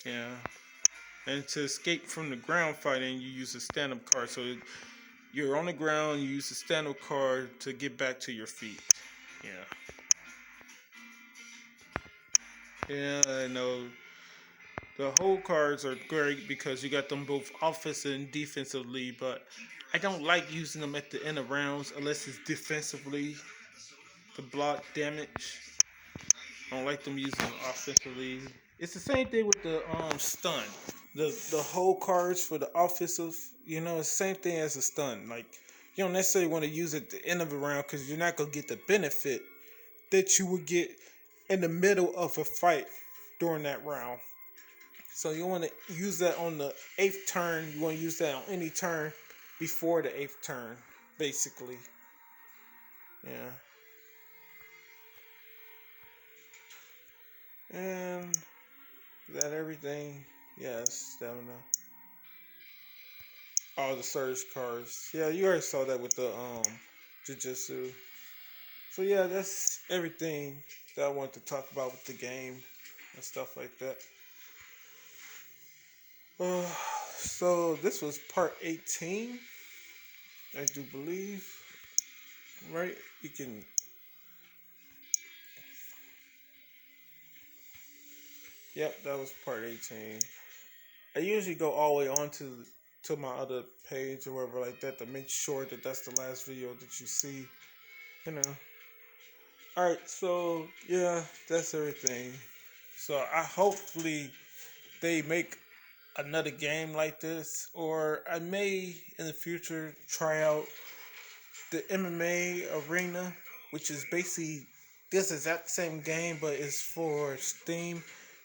Yeah. And to escape from the ground fighting, you use a stand up card. So you're on the ground, you use the stand up card to get back to your feet. Yeah. Yeah, I know. The whole cards are great because you got them both offensive and defensively, but I don't like using them at the end of rounds unless it's defensively to block damage. I don't like them using them offensively. It's the same thing with the stun. The whole cards for the offensive, it's the same thing as a stun. Like you don't necessarily want to use it at the end of a round because you're not gonna get the benefit that you would get in the middle of a fight during that round. So you want to use that on the eighth turn. You want to use that on any turn before the eighth turn, basically. Yeah. And is that everything? Yes, stamina. All the surge cards. Yeah, you already saw that with the jujitsu. So yeah, that's everything that I want to talk about with the game and stuff like that. Uh, so this was part 18, I do believe. Right? You can. Yep, that was part 18. I usually go all the way on to my other page or whatever like that to make sure that that's the last video that you see. You know. All right, so yeah, that's everything. So I hopefully they make another game like this, or I may in the future try out the MMA Arena, which is basically this exact same game, but it's for Steam,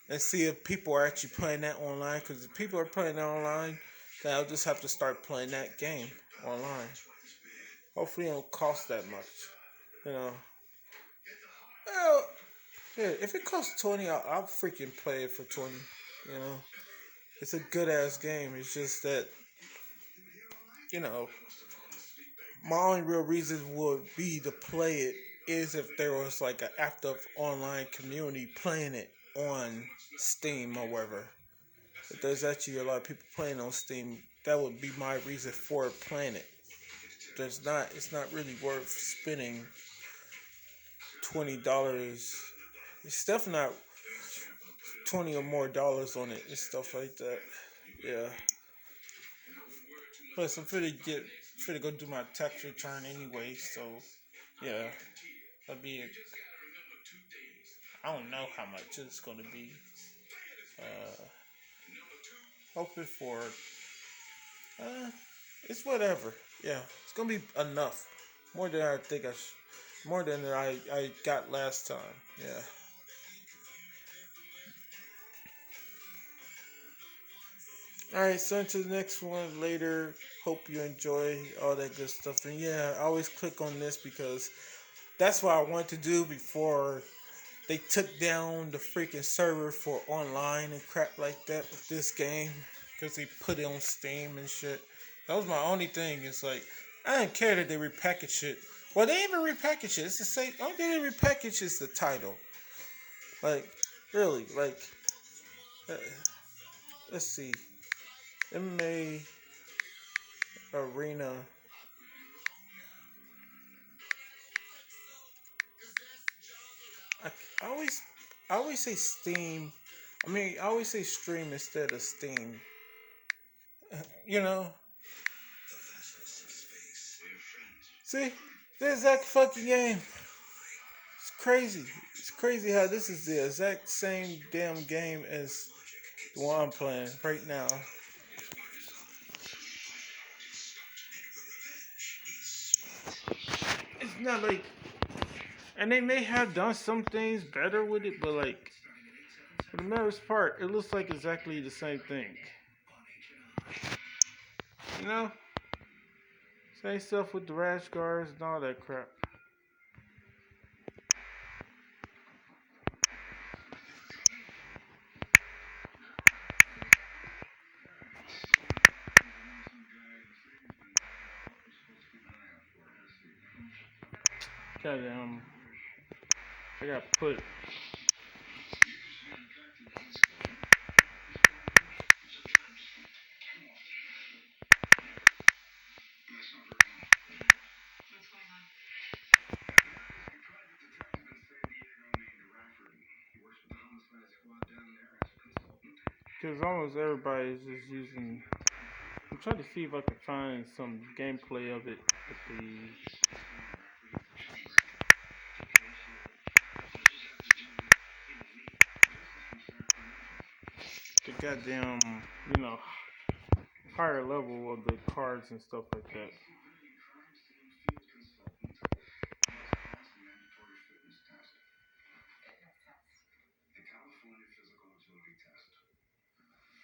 and see if people are actually playing that online. Because if people are playing that online, then I'll just have to start playing that game online. Hopefully, it don't cost that much. You know. Well, yeah, if it costs 20, I'll freaking play it for 20. You know, it's a good ass game. It's just that you know my only real reason would be to play it is if there was like an active online community playing it on Steam or whatever. If there's actually a lot of people playing on Steam, that would be my reason for playing it. There's not. It's not really worth spending $20. It's definitely not 20 or more dollars on it and stuff like that. Yeah. Plus, I'm finna go do my tax return anyway, so yeah, that'll be it. I don't know how much it's gonna be. Uh, hoping for it's whatever. Yeah, it's gonna be enough. More than I think more than I got last time. Yeah. All right, so into the next one later. Hope you enjoy all that good stuff. And yeah, I always click on this because that's what I wanted to do before they took down the freaking server for online and crap like that with this game because they put it on Steam and shit. That was my only thing. It's like I didn't care that they repackaged it. Well, they even repackaged it. It's the same. Only thing they repackaged is the title. Like, really, like, uh, let's see, MMA Arena. I, I always, I always say Steam. I always say stream instead of Steam. You know, see, the exact fucking game. It's crazy. It's crazy how this is the exact same damn game as the one I'm playing right now. It's not like, and they may have done some things better with it, but like, for the most part, it looks like exactly the same thing. You know? Same stuff with the rash guards and all that crap. Goddamn. I got put. What's going on? He works with the homicide squad down there as a consultant. Because almost everybody is just using. I'm trying to see if I can find some gameplay of it with the goddamn, you know, higher level of the cards and stuff like that.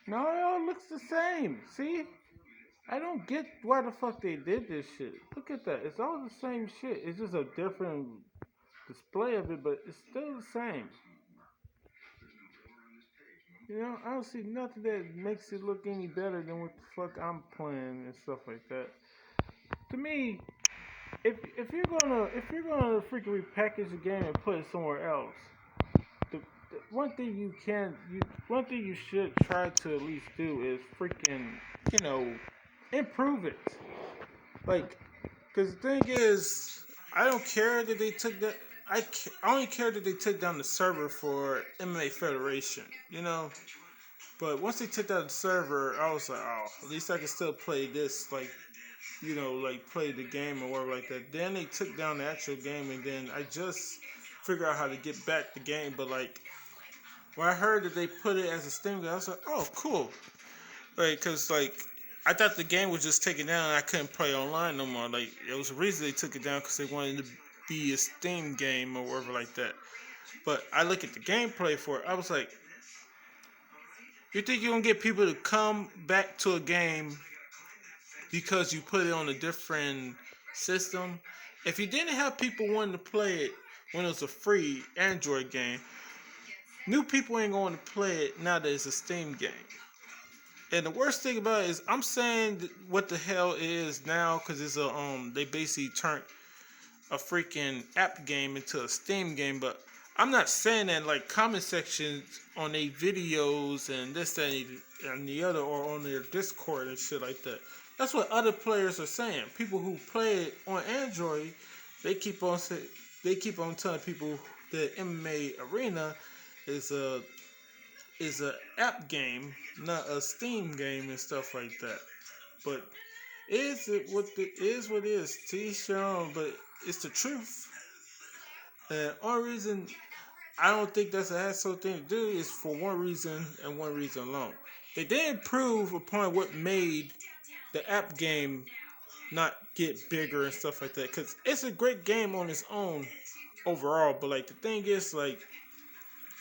No, it all looks the same. See? I don't get why the fuck they did this shit. Look at that. It's all the same shit. It's just a different display of it, but it's still the same. You know, I don't see nothing that makes it look any better than what the fuck I'm playing and stuff like that. To me, if you're gonna freaking repackage the game and put it somewhere else, the one thing you should try to at least do is freaking, you know, improve it. Like, cause the thing is, I don't care that they took that. I only care that they took down the server for MMA Federation. You know, but once they took down the server, I was like, oh, at least I can still play this, like, you know, like play the game or whatever like that. Then they took down the actual game, and then I just figured out how to get back the game. But like, when I heard that they put it as a Steam game, I was like, oh, cool. Like, cause like I thought the game was just taken down and I couldn't play online no more. Like, it was a reason they took it down because they wanted it to be a Steam game or whatever like that. But I look at the gameplay for it, I was like, you think you're gonna get people to come back to a game because you put it on a different system? If you didn't have people wanting to play it when it was a free Android game, new people ain't going to play it now that it's a Steam game. And the worst thing about it is, I'm saying what the hell it is now because it's they basically turned a freaking app game into a Steam game. But I'm not saying that like comment sections on their videos and this, that, and the other, or on their Discord and shit like that. That's what other players are saying. People who play it on Android, they keep on telling people that MMA Arena is a app game, not a Steam game and stuff like that. But is it what it is? T Sean, but it's the truth. And only reason I don't think that's an asshole thing to do is for one reason and one reason alone. They didn't improve upon what made the app game not get bigger and stuff like that. Cause it's a great game on its own overall. But like the thing is, like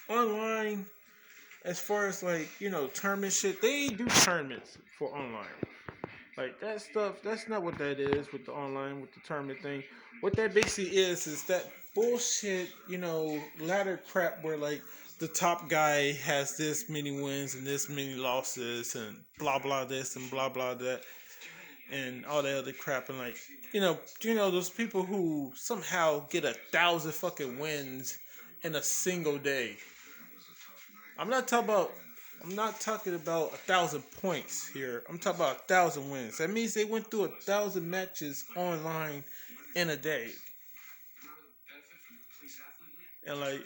online, as far as like, you know, tournament shit, they do tournaments for online. Like that stuff, that's not what that is with the online, with the tournament thing. What that basically is that bullshit, you know, ladder crap where like the top guy has this many wins and this many losses and blah blah this and blah blah that and all that other crap, and like, you know those people who somehow get 1,000 fucking wins in a single day. I'm not talking about 1,000 points here. I'm talking about 1,000 wins. That means they went through 1,000 matches online in a day. And like,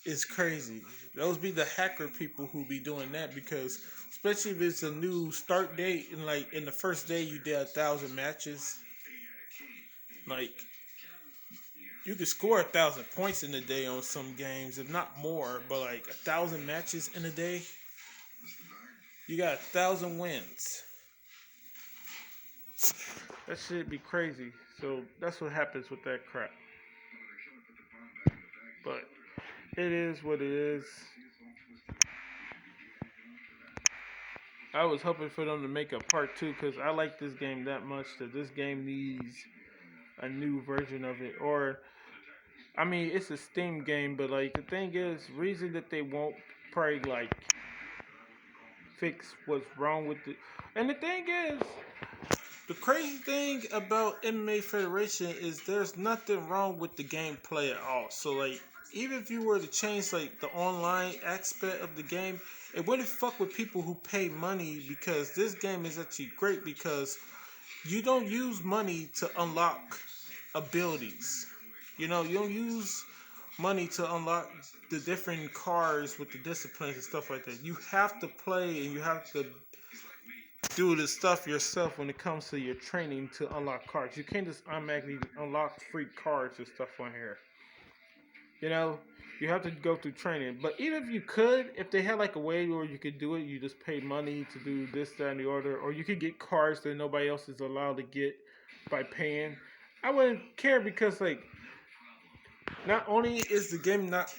is crazy. Those be the hacker people who be doing that, because especially if it's a new start date and like in the first day you did 1,000 matches, like you could score 1,000 points in a day on some games, if not more. But like 1,000 matches in a day, you got 1,000 wins. That shit be crazy. So that's what happens with that crap. But it is what it is. I was hoping for them to make a part 2 because I like this game that much that this game needs a new version of it. Or, I mean, it's a Steam game, but like the thing is, reason that they won't probably like fix what's wrong with it. And the thing is, the crazy thing about MMA Federation is there's nothing wrong with the gameplay at all. So like, even if you were to change like the online aspect of the game, it wouldn't fuck with people who pay money, because this game is actually great because you don't use money to unlock abilities. You know, you don't use money to unlock the different cars with the disciplines and stuff like that. You have to play and you have to do the stuff yourself when it comes to your training to unlock cards. You can't just automatically unlock free cards and stuff on here. You know, you have to go through training. But even if you could, if they had like a way where you could do it, you just pay money to do this, that, and the other, or you could get cards that nobody else is allowed to get by paying. I wouldn't care because like not only is the game not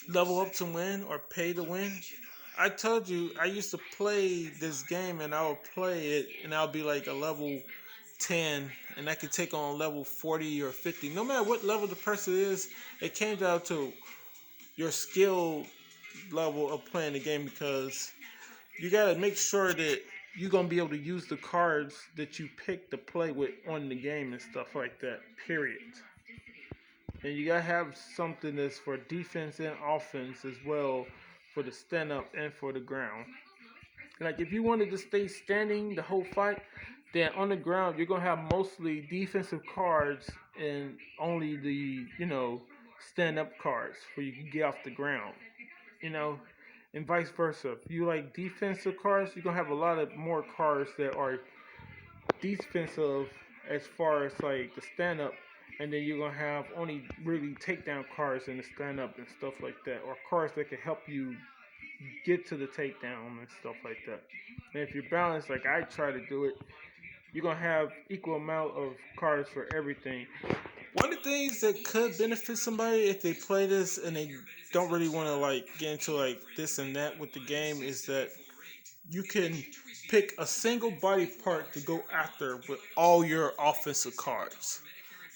level up to win or pay to win. I told you I used to play this game and I would play it and I'll be like a level 10 and I could take on level 40 or 50. No matter what level the person is, it came down to your skill level of playing the game because you got to make sure that you're going to be able to use the cards that you pick to play with on the game and stuff like that, period. And you gotta have something that's for defense and offense as well, for the stand up and for the ground. Like if you wanted to stay standing the whole fight, then on the ground you're gonna have mostly defensive cards and only the stand up cards where you can get off the ground. You know, and vice versa. If you like defensive cards, you're gonna have a lot of more cards that are defensive as far as like the stand up, and then you're gonna have only really takedown cards in the stand up and stuff like that, or cards that can help you get to the takedown and stuff like that. And if you're balanced, like I try to do it, you're gonna have equal amount of cards for everything. One of the things that could benefit somebody if they play this and they don't really want to like get into like this and that with the game is that you can pick a single body part to go after with all your offensive cards.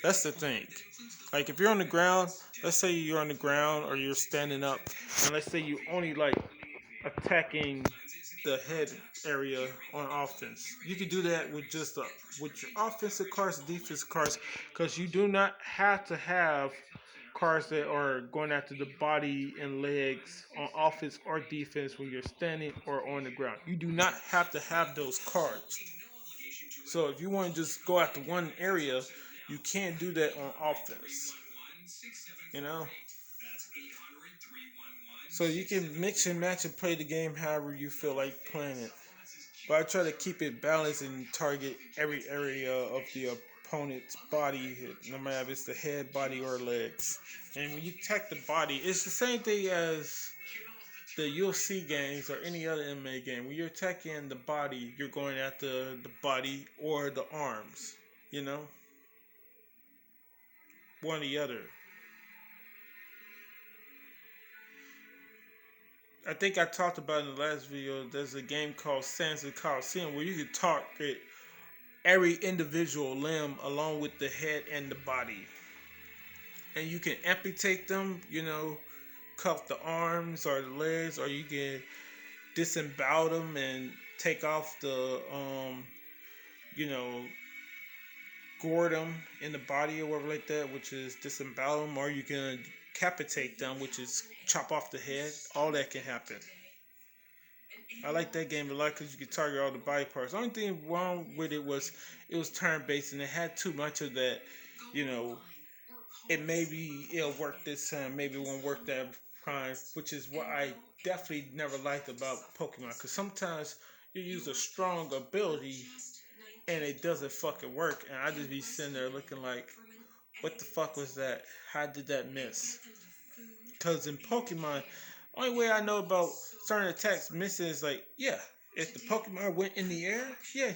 That's the thing. Like if you're on the ground, let's say you're on the ground or you're standing up, and let's say you only like attacking the head area on offense. You can do that with just with your offensive cards and defensive cards, because you do not have to have cards that are going after the body and legs on offense or defense when you're standing or on the ground. You do not have to have those cards. So if you want to just go after one area, you can't do that on offense. You know? So you can mix and match and play the game however you feel like playing it. But I try to keep it balanced and target every area of the opponent's body, no matter if it's the head, body, or legs. And when you attack the body, it's the same thing as the UFC games or any other MMA game. When you're attacking the body, you're going after the body or the arms. You know? One or the other. I think I talked about in the last video, there's a game called Sands of Coliseum where you can target every individual limb along with the head and the body. And you can amputate them, cuff the arms or the legs, or you can disembowel them and take off the, gore them in the body or whatever like that, which is disembowel them, or you can decapitate them, which is chop off the head. All that can happen. I like that game a lot because you can target all the body parts. The only thing wrong with it was turn-based and it had too much of that, it maybe it'll work this time, maybe it won't work that time, which is what I definitely never liked about Pokemon, because sometimes you use a strong ability and it doesn't fucking work, and I just be sitting there looking like, what the fuck was that? How did that miss? Because in Pokemon, only way I know about certain attacks missing is like, yeah, if the Pokemon went in the air, yeah,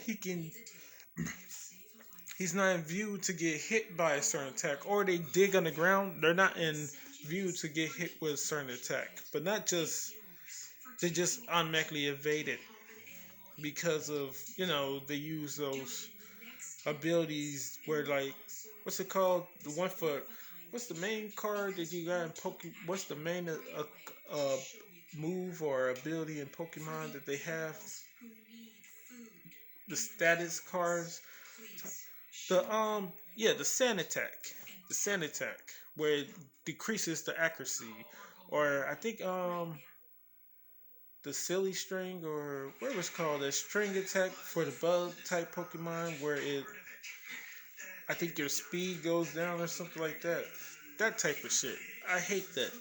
he's not in view to get hit by a certain attack, or they dig on the ground, they're not in view to get hit with a certain attack, but not just, they just automatically evade it because of, they use those abilities where, like, what's it called? The one for, what's the main card that you got in Pokemon? What's the main move or ability in Pokemon that they have? The status cards. The sand attack. The sand attack, where it decreases the accuracy. Or I think the silly string, or what was called a string attack for the bug type Pokemon, where I think your speed goes down or something like that. That type of shit. I hate that.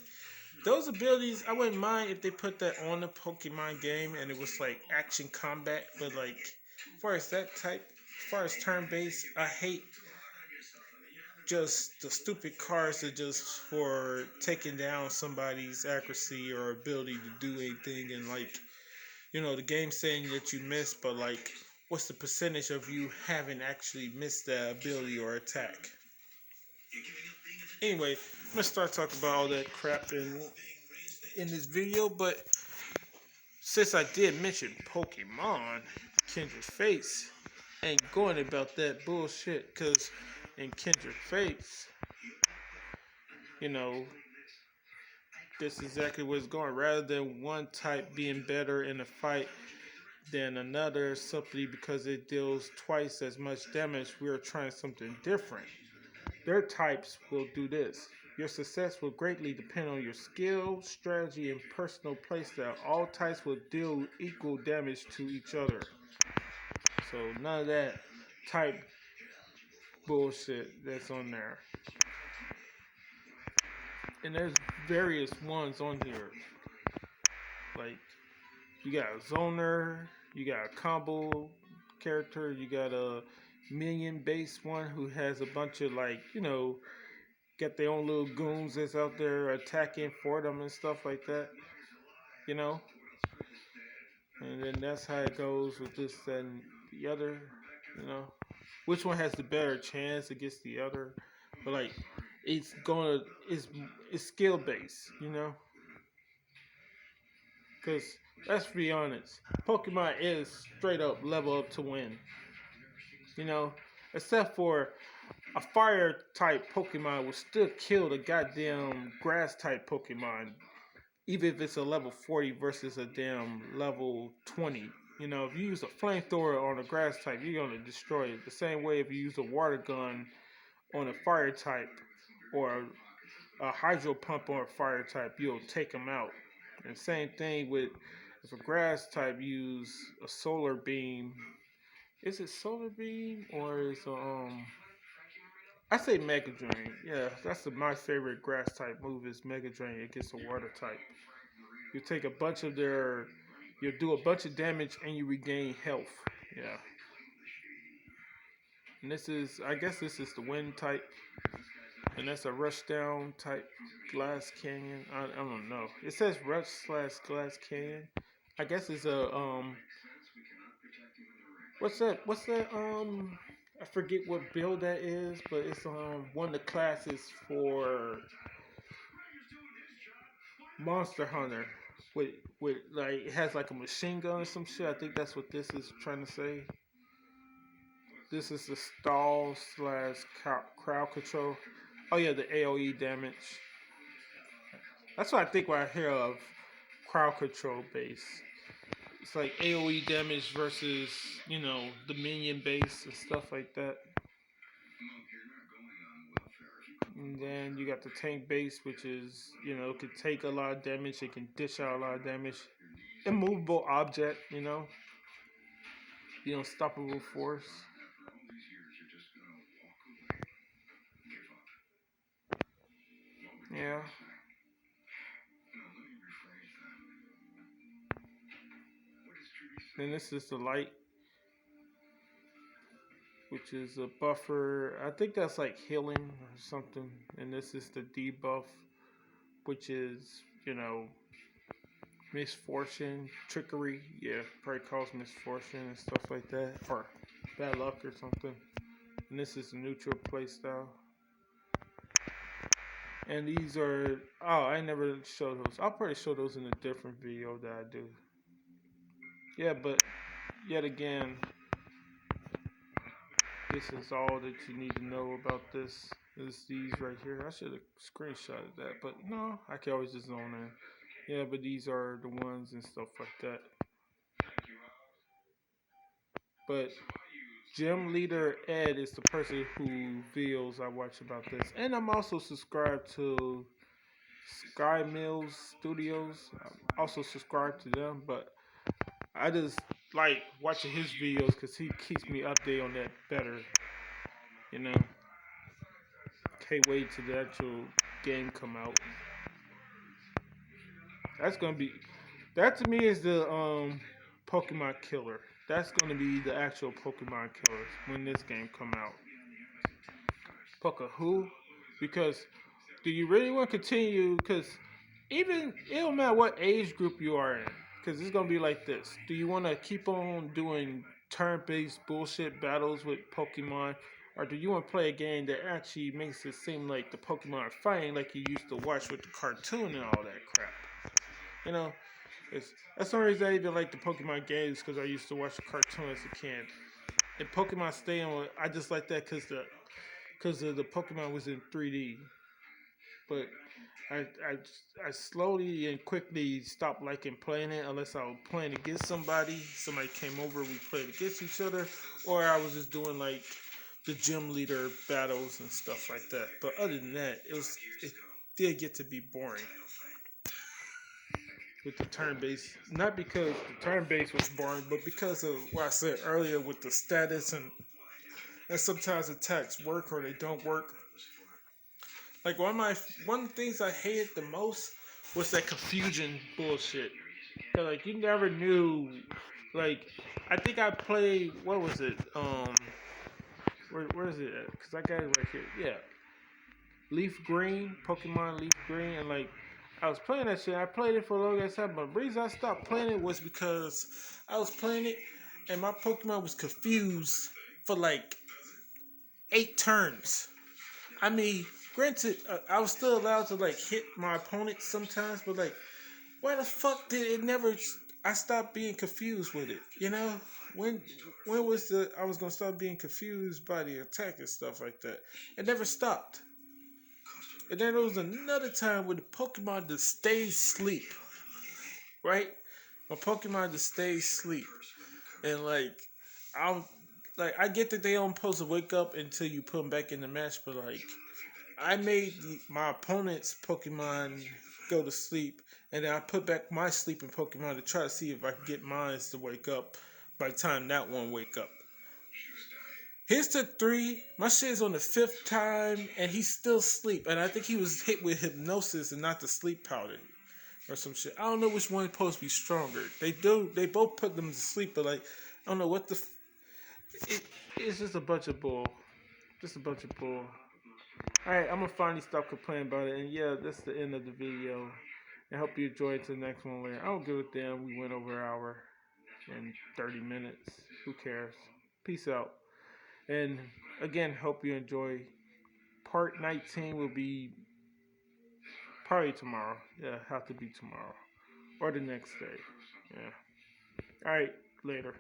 Those abilities, I wouldn't mind if they put that on the Pokemon game and it was like action combat, but like, as far as that type, as far as turn based, I hate just the stupid cards that just for taking down somebody's accuracy or ability to do anything, and like, the game saying that you missed, but like, what's the percentage of you having actually missed that ability or attack? Anyway, I'm gonna start talking about all that crap in this video, but since I did mention Pokemon, Kindred Fates ain't going about that bullshit, cause in Kindred Fates, you know, this is exactly where it's going. Rather than one type being better in a fight than another simply because it deals twice as much damage, we're trying something different. Their types will do this. Your success will greatly depend on your skill, strategy, and personal playstyle. All types will deal equal damage to each other. So none of that type bullshit that's on there. And there's various ones on here. Like, you got a zoner, you got a combo character, you got a minion based one who has a bunch of, like, got their own little goons that's out there attacking for them and stuff like that, you know. And then that's how it goes with this and the other, you know. Which one has the better chance against the other? But like, it's skill based, you know. Because let's be honest, Pokemon is straight up level up to win, you know. Except for a fire type Pokemon will still kill the goddamn grass type Pokemon, even if it's a level 40 versus a damn level 20. You know, if you use a flamethrower on a grass type, you're gonna destroy it. The same way if you use a water gun on a fire type or a hydro pump on a fire type, you'll take them out. And same thing with if a grass type use a solar beam. Is it solar beam or is I say Mega Drain. Yeah, that's my favorite grass type move is Mega Drain against a water type. You take a bunch of you do a bunch of damage and you regain health. Yeah. And I guess this is the wind type. And that's a rush down type glass canyon. I don't know. It says rush/glass canyon. I guess it's what's that I forget what build that is, but it's one of the classes for Monster Hunter with like it has like a machine gun or some shit. I think that's what this is trying to say. This is the stall/crowd control. Oh yeah, the AOE damage. That's what I think when I hear of crowd control base. It's like AOE damage versus, the minion base and stuff like that. And then you got the tank base, which is, it can take a lot of damage, it can dish out a lot of damage. Immovable object, the unstoppable force. Yeah. Then this is the light, which is a buffer. I think that's like healing or something. And this is the debuff, which is, misfortune, trickery. Yeah, probably cause misfortune and stuff like that. Or bad luck or something. And this is the neutral playstyle. And these are, I never showed those. I'll probably show those in a different video that I do. Yeah, but yet again, this is all that you need to know about this. Is these right here. I should have screenshotted that, but no, I can always just zone in. Yeah, but these are the ones and stuff like that. But Gym Leader Ed is the person who feels I watch about this. And I'm also subscribed to Sky Mills Studios. I'm also subscribed to them, but I just like watching his videos because he keeps me updated on that better. pay wait till the actual game come out. That's gonna be that to me is the Pokemon killer. That's gonna be the actual Pokemon killer when this game come out. Poke who? Because do you really want to continue? Because even it don't matter what age group you are in, because it's gonna be like this. Do you want to keep on doing turn-based bullshit battles with Pokemon, or do you want to play a game that actually makes it seem like the Pokemon are fighting like you used to watch with the cartoon and all that crap? You know, that's the only reason I even like the Pokemon games because I used to watch the cartoon as a kid. And Pokemon Stay on, I just like that because the Pokemon was in 3D. But I slowly and quickly stopped liking playing it unless I was playing against somebody. Somebody came over, we played against each other, or I was just doing like the gym leader battles and stuff like that. But other than that, it did get to be boring with the turn base. Not because the turn base was boring, but because of what I said earlier with the status and sometimes attacks work or they don't work. Like one of the things I hated the most was that confusion bullshit. 'Cause, like you never knew. Like I think I played what was it? Where is it at? Cause I got it right here. Yeah, Leaf Green, Pokemon Leaf Green, and like I was playing that shit. I played it for a long ass time, but the reason I stopped playing it was because I was playing it and my Pokemon was confused for like 8 turns. I mean, granted, I was still allowed to like hit my opponent sometimes, but like, why the fuck did it never? I stopped being confused with it. You know, when when was the I was gonna start being confused by the attack and stuff like that? It never stopped. And then there was another time where the Pokemon just stayed asleep, right? My Pokemon just stayed asleep, and like I'm I get that they don't supposed to wake up until you put them back in the match, but like I made my opponent's Pokemon go to sleep, and then I put back my sleeping Pokemon to try to see if I can get mine to wake up by the time that one wake up. His took 3. My shit's on the 5th time, and he's still asleep. And I think he was hit with hypnosis and not the sleep powder or some shit. I don't know which one is supposed to be stronger. They do. They both put them to sleep, but like I don't know what the. It's just a bunch of bull. Just a bunch of bull. Alright, I'm gonna finally stop complaining about it. And yeah, that's the end of the video. I hope you enjoy it to the next one later. I don't give a damn. We went over an hour and 30 minutes. Who cares? Peace out. And again, hope you enjoy. Part 19 will be probably tomorrow. Yeah, have to be tomorrow. Or the next day. Yeah. Alright, later.